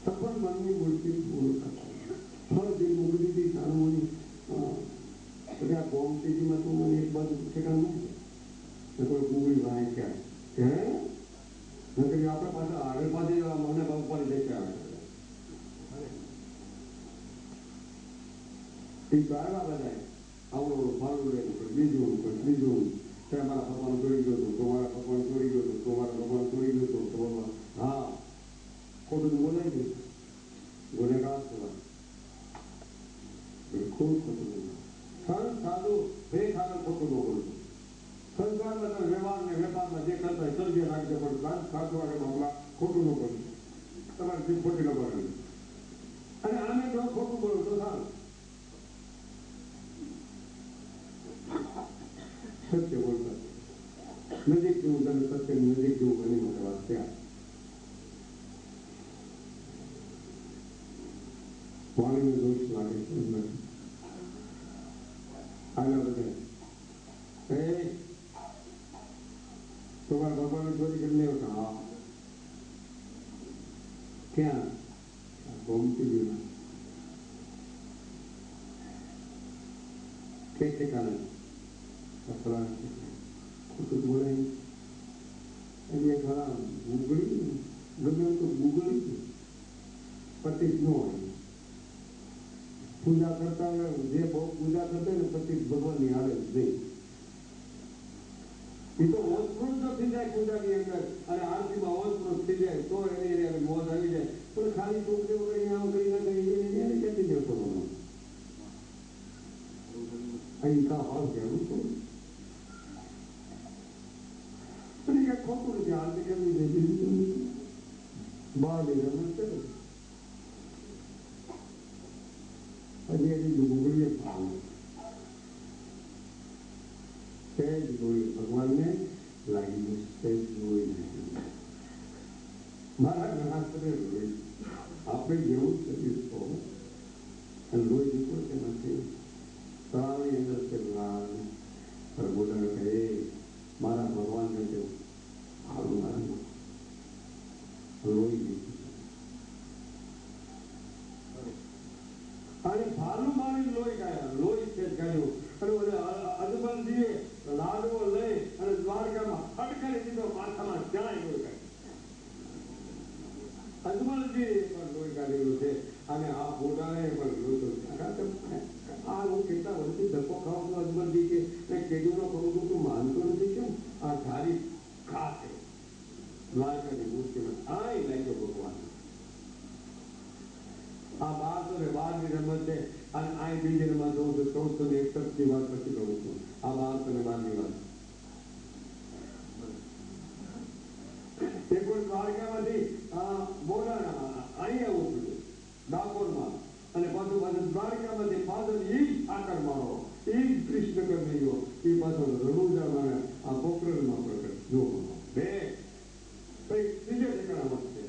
56 મણની મૂર્તિ ફૂલ કરતા જે મૂર્તિ સારું બધા ગોમતીજીમાં તો મને એક બાજુ ઠેકાણ નથી કોઈ પૂરી વાય ક્યાં નથી આપણા પાસે આગળ પાસે મને ઉપર જઈ આવે એ ગાળવા બધા આવડો ફાળું લેવું બીજું ત્રીજું ત્યાં મારા ભગવાન ચોરી ગયો હતો તો મારા ભગવાન ચોરી ગયો હતો તો મારા ભગવાન ચોરી ગયો હતો તો હા ખોટું બોલાય ગયું ગુનેગાર થવા ખૂબ ખોટું સંત સાધુ બે ખાતર ખોટું ન બોલતું. સંસ્કારમાં તમે વ્યવહારને વેપારમાં જે કરતા હોય સર્જે રાખજો પણ સંત સાધુ આગળ મામલા ખોટું ન બોલવું. તમારી જીભ ખોટી ન બોલવી અને આને જો ખોટું બોલો તો સારું. સત્ય બોલતા નજીક જેવું તમે સત્ય નજીક જેવું ઘણી મને વાત ત્યાં વાણીનો દોષ લાગે છે નથી આગળ વધે તમારા ભગવાન ચોરી કરી લેવો હા ક્યાં ગોમતી ગયું કે ઠેકાણે ખોટું બોલાય એટલે ખરા ગુગળી ગમે તો ગુગળી પતિ જ ન હોય. પૂજા કરતા હોય જે બહુ પૂજા કરતા ને પતિ ભગવાનની આવે જ નહીં. એ તો ઓતપ્રોત થઈ જાય પૂજાની અંદર અને આરતીમાં ઓતપ્રોત થઈ જાય તો એને મોત આવી જાય પણ ખાલી છોકરી વગર આમ કરી ના કરી એને ક્યાંથી જતો અહીં કા ભાવ કહેવું છું અને ક્યાંક ખોટું નથી આરતી કરવી જોઈએ બહાર રમત કરે હજી એની ડુંગળીએ ભાવ સહેજ જોઈ ભગવાનને લાગી સહેજ જોઈ નહીં મારા ઘણા સ્તરે રોઈ આપણે જેવું શરીર તો અને રોઈ દીધું કે નથી તળાવની અંદર છે લાલ પ્રબોધન કહે મારા ભગવાનને તે સારું મારું રોઈ દીધું અને ભાલું મારી લોહી ગાયા લોહી છે ગાયું અને અજમલજીએ લાડવો લઈ અને દ્વારકામાં ફટકારી દીધો માથામાં ક્યાંય લોહી ગાય અજમલજી પણ લોહી કાઢેલું છે અને આ ફોટાને પણ લોહી આ હું કેટલા વર્ષથી ધક્કો ખાઉં છું અજમલજી કે કેદુનો કહું છું તું માનતો નથી કેમ આ સારી ખા છે દ્વારકાની મૂર્તિમાં આ લાગ્યો ભગવાન આ 1212 ની રમત છે અને આ બીજી રમત જોઉં છું 1461 ની વાત પછી કહું છું આ 1212 ની વાત એક વાર દ્વારકામાંથી બોલાણા અહીં આવવું પડ્યું ડાકોરમાં અને પાછું દ્વારકામાંથી પાછળ એ જ આકાર મારો એ જ કૃષ્ણ કર્યો એ પાછળ રણુજામાં આ પોખરણમાં પ્રગટ જો બે ત્રીજે ઠેકાણામાં છે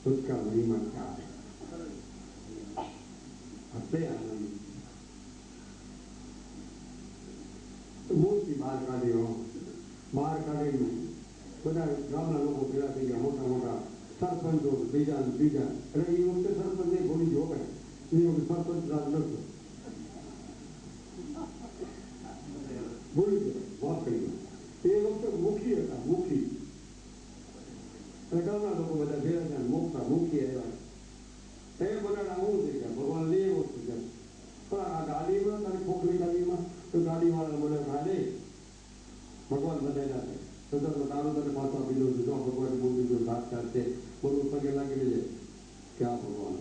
उसका महिमा क्या है? हंसते आनंद तो मूर्ति बहार काढ़ी हो बहार काढ़ी બધા ગામના લોકો ભેગા થઈ ગયા મોટા મોટા સરપંચો બીજા બીજા એટલે એ વખતે સરપંચને થોડી જોવે એ વખતે સરપંચ રાજ નતો ભૂલી ગયો માફ કરી ગયો એ વખતે મુખી હતા મુખી એટલે ગામના લોકો બધા ભેગા થયા મુખતા મુખી આવ્યા એ બધા આવું થઈ ગયા ભગવાન લે એવો થઈ ગયા પણ આ ગાડીમાં તારી ખોખલી ગાડીમાં તો ગાડીવાળા મને ખાલે ભગવાન બધાયા છે તો તારું તને પાછો આપી દઉં છું ભગવાન બોલી દઉં સાત ચાલશે બોલું પગે લાગી લેજે ક્યાં ભગવાન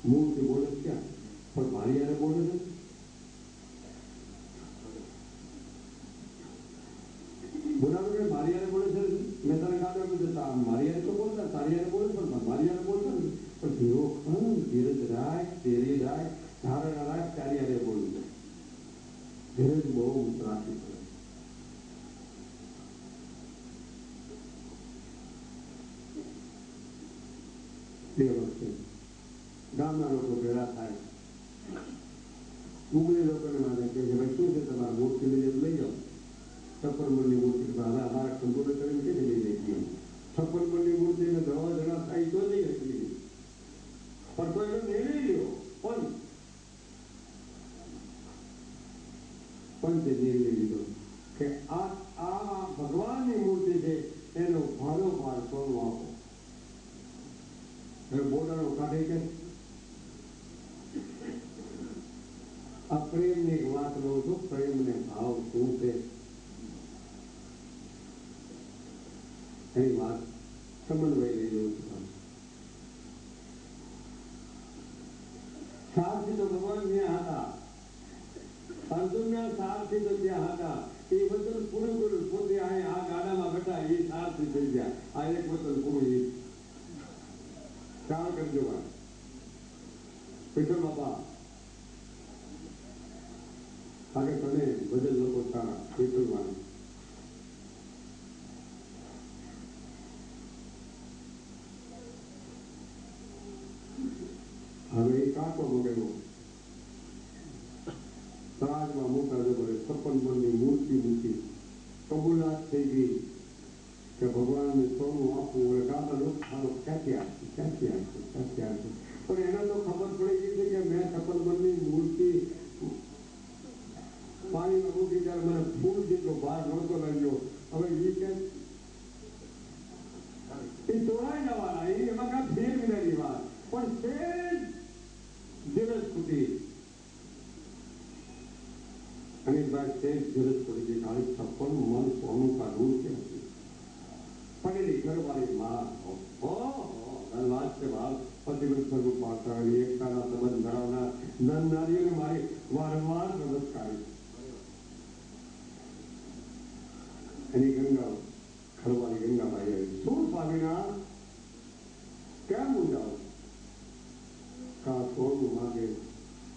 મૂર્તિ બોલે ક્યાં પણ મારી યારે બોલે છે બોલાવે કે મારી યારે બોલે છે મેં તને કાઢો કીધું મારી યારે તો બોલતા તારી યારે બોલે પણ મારી યારે બોલતા ને પણ ધીરો ધીરજ રાખ તેરી રાખ ધારણા રાખ તારી યારે બોલું ધીરજ બહુ રાખી પડે તે વખતે ગામના લોકો ભેગા થાય ઉગડી લોકોને માને કે ભાઈ શું છે તમારા મૂર્તિ લઈ જાઓ છપ્પન મણની મૂર્તિ હવે અમારા કમ્પ્યુટર કરીને કે લઈ જઈએ છપ્પન મણની મૂર્તિને દવા જણા થાય તો નહીં હતી પણ તો એનો નિર્ણય લ્યો પણ તે નિર્ણય લીધો કે આ ભગવાનની મૂર્તિ છે એનો ભારો ભાર સોનું આપો બોર્ડરો કાઢે કે આ પ્રેમની એક વાત લઉં છું પ્રેમને ભાવ શું છે એની વાત સમન્વય લઈ લઉં છું સારથી તો ભગવાન ત્યાં હતા અર્જુનના સારથી તો ત્યાં હતા એ વચન પૂરું કર્યું પોતે આ ગાડામાં બેઠા એ સારથી થઈ ગયા આ એક વચન પૂરું એ ખ્યાલ કરજો વાત પીઠળ બાપા આગળ તને ભજન લોકો સારા પીઠળમાં હવે એ કાંટો મગેલો રાજમાં મોટા જબરે 56 મણની મૂર્તિ મૂકી કબૂલાત થઈ ગઈ કે ભગવાનને સોનું આપવું હોય ગામના લોકો ખાલો ક્યાંથી આપશે પણ એને તો ખબર પડી ગઈ છે કે મેં 56 મણની મૂર્તિ પાણીમાં મૂકી ત્યારે મને ફૂલ જેટલો ભાર નહોતો લાગ્યો હવે એ કે એ તોડાઈ જવાના એમાં કાંઈ ફેર વિનાની વાત પણ સેજ ધીરજ ખૂટી અનિલભાઈ સેજ ધીરજ પડી ગઈ ખાલી 56 મણ સોનું કાઢવું છે પડેલી ઘરવાળી માં ધનવાદ છે ભાવ પતિવ્રત સ્વરૂપ પાડતા એકતાના સંબંધ ધરાવનાર નર નારીઓને મારી વારંવાર નમસ્કાર એની ગંગા ઘરવાળી ગંગાભાઈ આવી શું સ્વામિનારાયણ કેમ મૂંઝાવ કા સોનું માગે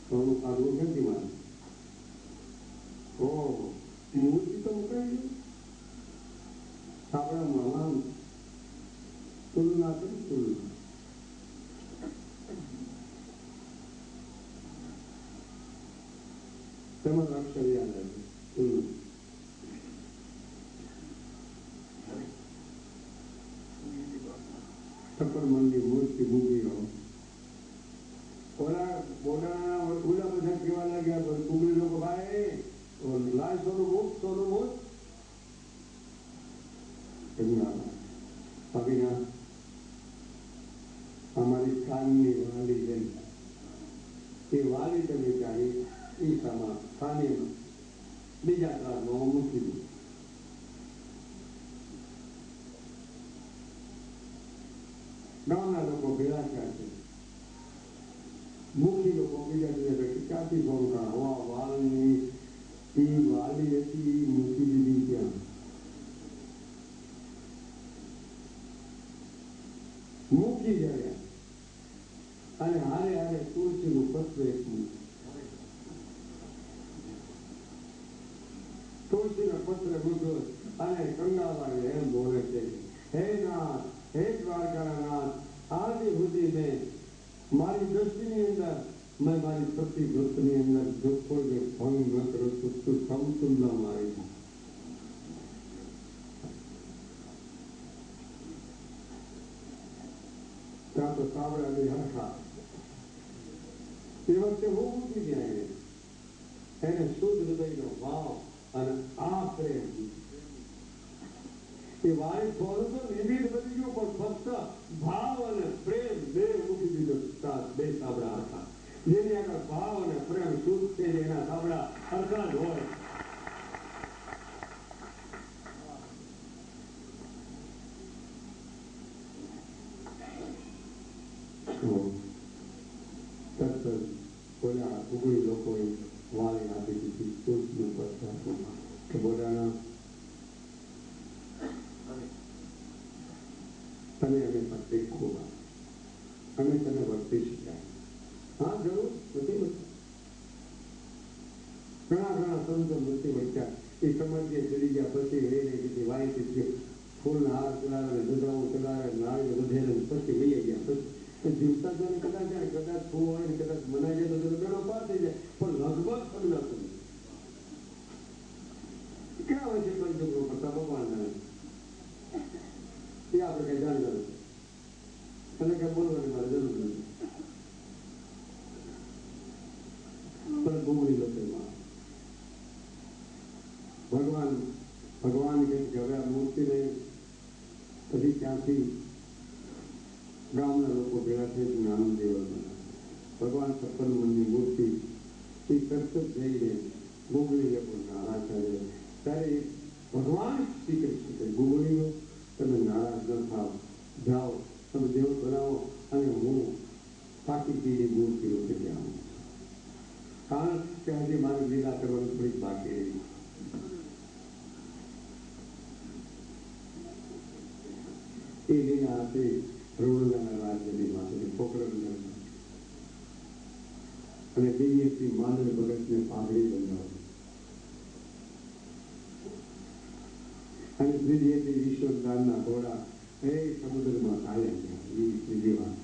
સોનું કાઢવું ક્યાંથી મારે ઓહો મૂર્તિ તો મુકાઈ ગયું આપણા મહાન તુલના કરી તુલના તેમાં અક્ષર યાદ આવે તુલના છપ્પન મણની મૂર્તિ મૂકી રહો ઓલા બધા કેવા લાગ્યા તો કુબરી લોકો ભાઈ લાલ સોનું મૂક અભિના અમારી ખાનની વાલી ગઈ એ વાલી તમે ચાહી એ સમા ખાની બીજા ક્લાસમાં મૂકી દીધું ગામના લોકો ભેગા થયા છે મુખી લોકો બીજા બીજા ક્યાંથી બોલતા હવા વાલની એ વાલી હતી મૂકી દીધી ત્યાં મૂકી જાય અને હારે હારે તુલસીનું પત્ર એક તુલસીનો પત્ર મૂક્યો અને કંગાવાળે એમ બોલે છે હે નાથ હે દ્વારકાના નાથ આજે સુધી મેં મારી દ્રષ્ટિની અંદર મેં મારી પ્રતિ વૃત્તની અંદર જો કોઈને ભંગ ન કર્યો તો સમતુલ્ય મારી છે. ત્યાં તો સાવડાની હરખા એ વખતે હું ઉઠી જાય એને શુદ્ધ હૃદયનો ભાવ અને આ પ્રેમ એ વાણી થોડું તો નિમિત્ત બની ગયું પણ ફક્ત ભાવ અને પ્રેમ બે મૂકી દીધો બે સાબડા હરખા. જેની આગળ ભાવ અને પ્રેમ શુદ્ધ છે એના સાબડા હરખા જ હોય. કોઈના ઉગડી લોકોએ વાળી આપી દીધી શુદ્ધનું પશ્ચાત કે બોલાના તને અમે પ્રત્યેક ખોવા અમે તને વર્તી શક્યા. હા જરૂર નથી વધ્યા. ઘણા સંતો નથી વધ્યા. એ સમાજે ચડી ગયા પછી લઈને બીજી વાઈ દીધી ફૂલના હાર ચડાવે દુધાઓ ચડાવે નાળીઓ વધેરે પછી વહી ગયા. પછી જીવતા તો કદાચ ફૂલ હોય ને કદાચ મનાઈ જાય તો ઘણો પાર થઈ જાય પણ લગભગ પગલા સુધી ક્યાં હોય છે પંચગ્રહ કરતા ભગવાન જાણે એ આપણે કઈ જાણતા નથી અને કઈ બોલવાની મારે જરૂર નથી. પણ ગુમરી લોકોમાં ભગવાન કહે કે હવે આ મૂર્તિને પછી ત્યાંથી ગામના લોકો ભેગા થઈ નાનું દેવળ બનાવે. ભગવાન છપ્પન મનની મૂર્તિ એ તરત જ જઈને ગુગળી લોકો નારાજ કરે ત્યારે ભગવાન શ્રી કૃષ્ણ કહે ગુગળીઓ તમે નારાજ ન થાવ, જાઓ તમે દેવ બનાવો અને હું પાકી પીડી મૂર્તિ રૂપે આવું. કારણ કે હજી મારી લીલા કરવાની થોડીક બાકી રહી. એ લીલા હતી રોડના રાજ્યની માથેની પોકરણ અને બીજી માંડલ ભગતને પાઘડી બંધાવી અને ત્રીજી હતી ઈશ્વરદાનના ઘોડા એ સમુદ્રમાં ચાલ્યા ગયા. એ ત્રીજી વાત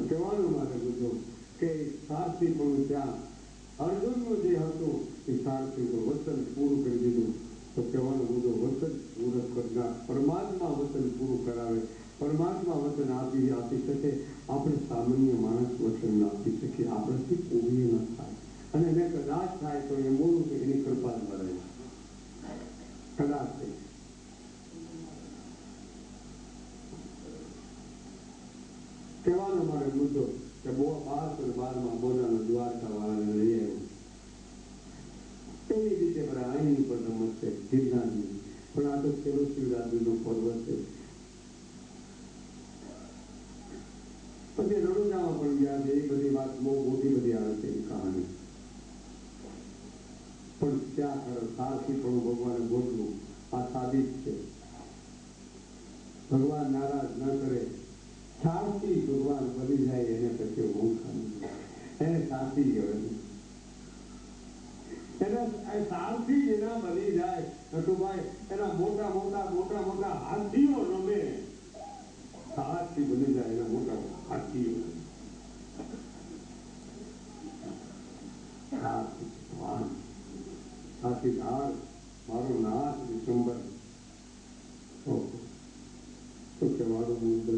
કહેવાનું મારે બધું કે સારથી પણ ત્યાં અર્જુનનું જે હતું એ સારથી વચન પૂરું કરી દીધું. તો કહેવાનો મુદ્દો વચન પૂરું કરનાર પરમાત્મા વચન પૂરું કરાવે. પરમાત્મા વચન આપી શકે. આપણે સામાન્ય માણસ વચન ન આપી શકીએ. આપણાથી પૂરી ન થાય અને એને કદાચ થાય તો એ બોલું કે એની કૃપા જ મળે કદાચ. કહેવાનો મારે મુદ્દો કે 12 બોલાનો દ્વારકા વાળાને લઈ આવ્યો. એની રીતે મારા અહીંની પણ રમત છે ગિરનારની. પણ આ તો છેલ્લો શિવરાત્રીનો પર્વ છે. પછી રણુજામાં પણ ગયા છે. એ બધી વાત બહુ મોટી બધી આવે છે એ કહાની. પણ ત્યાં ખરો સારથી પણ ભગવાને ગોઠવું આ સાબિત છે. ભગવાન નારાજ ન કરે. સારથી ભગવાન બની જાય એને પછી બહુ ખાલી એને સારથી કહેવાય. એના સારથી જેના બની જાય નટુભાઈ એના મોટા હાથીઓ રમે. સારથી બની જાય એના મોટા હાથીઓ. હાથી ધાર મારો નાથ ડિસેમ્બર તો કહેવાનો મુદ્દો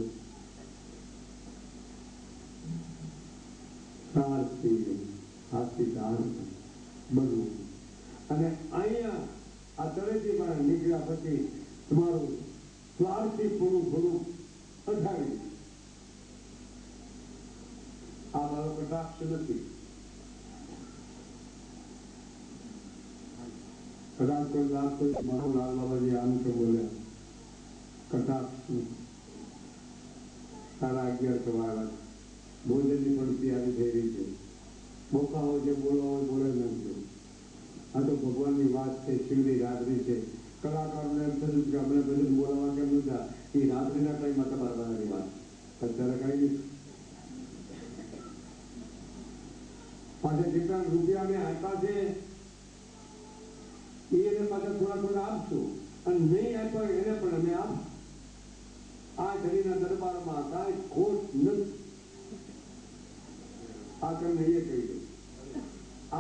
હાથી ધાર બનવું. અને અહીંયા આ તળેટી માં નીકળ્યા પછી તમારું સ્વાર્થી થોડું અઠાવી. આ મારો કટાક્ષ નથી. કદાચ કોઈ લાગતો મારો લાલ બાબાજી આમ તો બોલ્યા કટાક્ષ સાડા 11 સવાર ભોજનની પણ તૈયારી થઈ રહી છે. મોકાઓ જે બોલવા હોય બોલે નથી. આ તો ભગવાનની વાત છે. શિવની રાત્રિ છે. કલાકારોને એમ થયું કે અમને બધું બોલાવવા કેમ નતા. એ રાત્રિના ટાઈમમાં તમારા બધાની વાત અત્યારે કઈ નહીં. પાછા જેટલા રૂપિયા મેં આપ્યા છે એને પાછા થોડા આપશું. અને નહીં આપ્યો એને પણ અમે આપ આ ધણીના દરબારમાં કાંઈ ખોટ નથી. આ તમને એ કહી દઉં,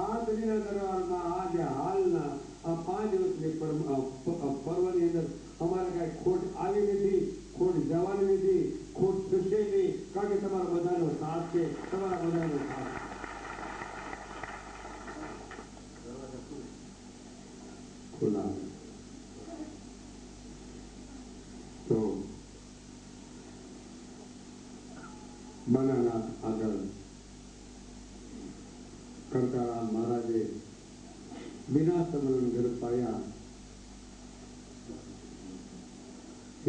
આ ધણીના દરબારમાં આ જે હાલના આ 5 વર્ષની પર્વની અંદર અમારે કાંઈ ખોટ આવી નથી, ખોટ જવાની નથી, ખોટ થશે નહીં, કારણ કે તમારા બધાનો સાથ છે, તમારા બધાનો સાથ. ખુલ્લા તો બનાના આગળ કરતારામ મહારાજે बिना समरण घर पाया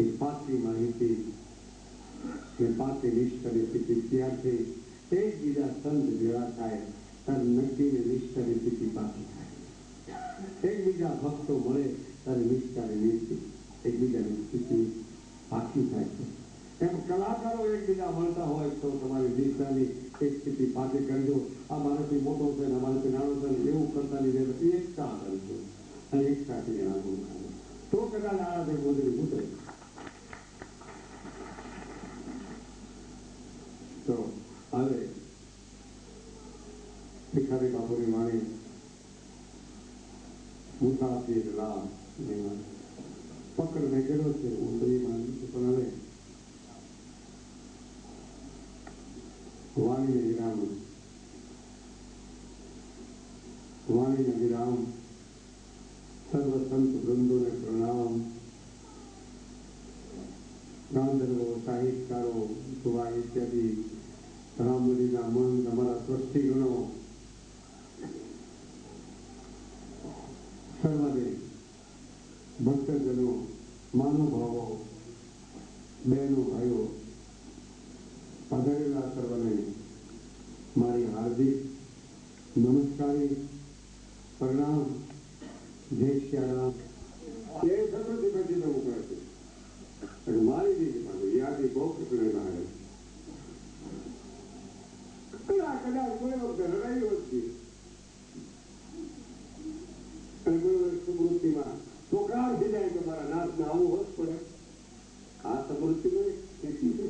एक पात्री माहिती ने पात्री निष्ठा स्थिति ત્યારથી એકબીજા સંત ભેળા થાય ત્યારે નક્કીને નિષ્ઠાની સ્થિતિ પાછી થાય. એકબીજા ભક્તો મળે ત્યારે નિષ્ઠાની નીતિ એકબીજાની સ્થિતિ પાછી થાય છે. એમ કલાકારો એકબીજા મળતા હોય તો તમારી નિષ્ઠાની એક સ્થિતિ પાછી કરજો. આ મારાથી મોટો છે ને મારાથી નાનો છે એવું કરતા લીધે એકતા કરજો અને એકતાથી આગળ ખાજો તો કદાચ આરાધે મોદરી ઉતરે. તો હવે ભિખારી બાપુની વાણી મુસાફિર લાભ પકડ મેં કર્યો છે ઊંડરી માની પણ હવે વાણીને વિરામ વાણીને વિરામ સર્વ સંત વૃંદોને પ્રણામ. ગાંધર્વો સાહિત્યકારો સુવા ઇત્યાદિ રામલીના મન તમારા સ્વસ્તિગણો સર્વને ભક્તજનો મહાનુભાવો બહેનો ભાઈઓ પધારેલા સર્વને મારી હાર્દિક નમસ્કારી પ્રણામ. જય શ્યારામ. એ સર્વથી પછી જવું પડે છે મારી રીતે પાછું યાદી બહુ પકડેલા આવે કદાચ કોઈ વખતે લડાઈ હતી અને કોઈ વખત સમૃદ્ધિમાં ચોકાર થઈ જાય તો મારા નાથને આવું હોત પડે. આ સમૃદ્ધિનો એક સ્થિતિ છે.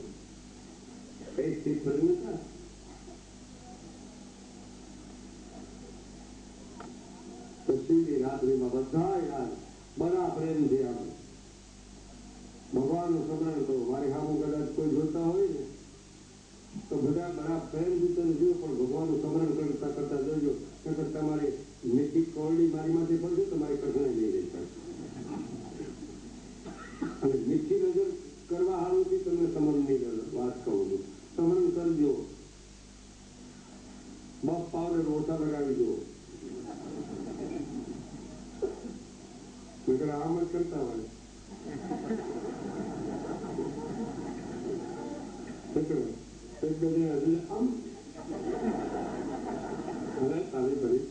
પશ્ચિમની રાત્રિમાં બધા યાર બડા પ્રેમથી આવે ભગવાનનું સ્મરણ કરો. મારી સામુ કદાચ કોઈ જોતા હોય ને તો બધા બડા પ્રેમથી તમે જો પણ ભગવાનનું સ્મરણ કરતા કરતા જોજો નકર તમારી નિશ્ચિત કોરડી મારીમાંથી પડશે તમારી કઠણાઈ લઈ રહી પડશે. અને નિશ્ચિત નજર કરવા હારુંથી તમને સ્મરણની વાત કહું છું. સ્મરણ કરજો. બફ પાવડર ઓછા લગાવી દો. આમ જ કરતા હોય આમ તારી ભરી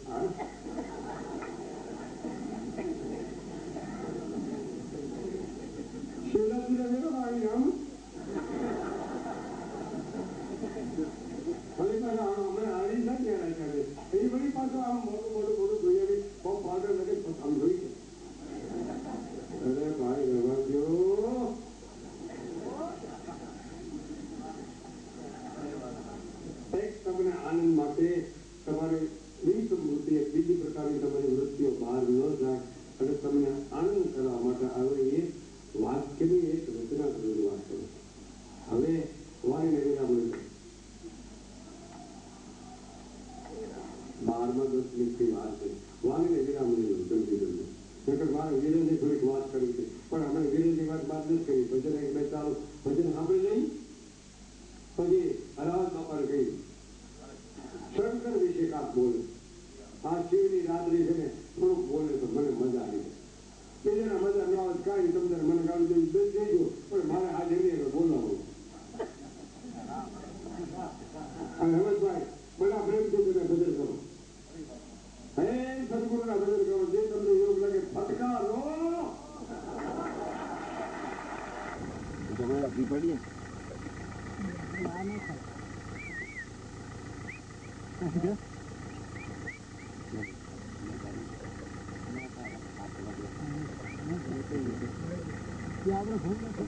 શિવરાત્રી રમેલો આવી આમ અમે હારી નથી કરે એ બધી પાછું આમ મોટું મોટું મોટું જોઈએ બહુ પાવડર લગે આમ જોઈ છે. અરે ભાઈ રવાજો એક તમને આનંદ માટે તમારે વિસમૃદ્ધિ એક બીજી પ્રકારની તમારી વૃત્તિઓ બહાર ન જાય અને તમને આનંદ કરવા માટે હવે એ વાક્યની એક રચના કરેલી વાત કરો. હવે વાણીને વિરામ લઈ 12 મિનિટની વાત છે. વાણીને વિરામ લઈ લો જલ્દી જલ્દી. નકર મારે વિરેનની થોડીક વાત કરી છે પણ અમે વિરેનની વાત બાદ નથી કરી. ભજન એક બે ચાલો ભજન સાંભળી લઈ પછી અરાવત બાપાને કહી શંકર વિશે કાંક બોલે. આ શિવની રાત્રિ છે ને થોડુંક બોલે તો મને મજા આવી જાય. બીજાના મજા ન આવે કાંઈ તમને મને ગાડી જેવી દઈ દેજો પણ મારે આજે નહીં બોલાવું. અને હમેશભાઈ બધા પ્રેમથી મને ભજન કરો. હે સદગુરુના ભજન કરો જે તમને યોગ લાગે ફટકારો આપવી પડીએ. 对对，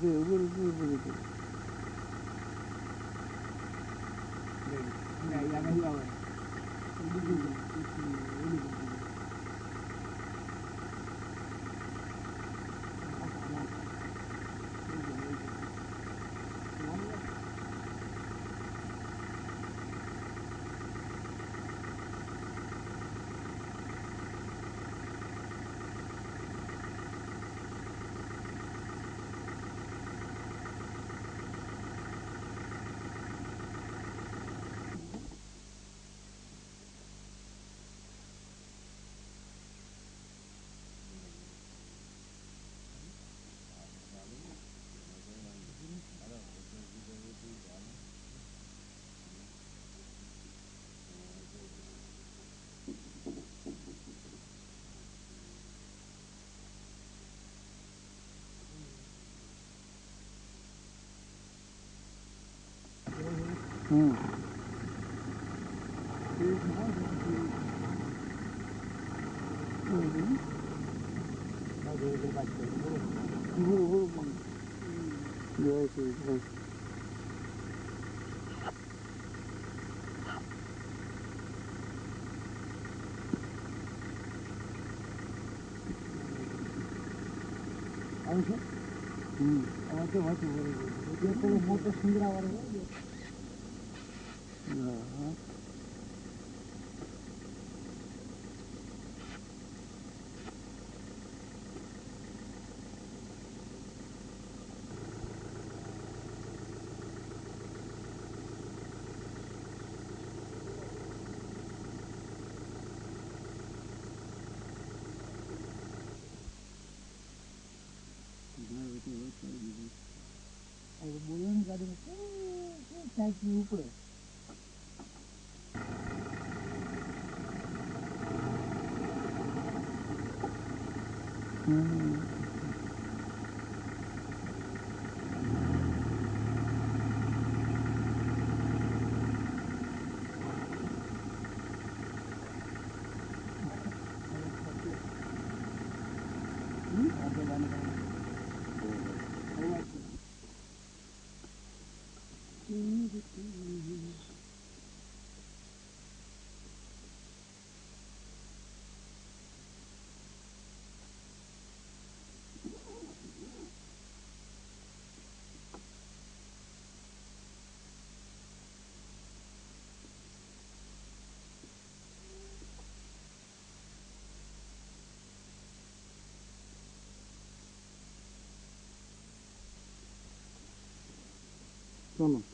不是。મોટો સુંદરા વાળો બોલવાની ગાડીમાં સાઈડની ઉપડે Tamam.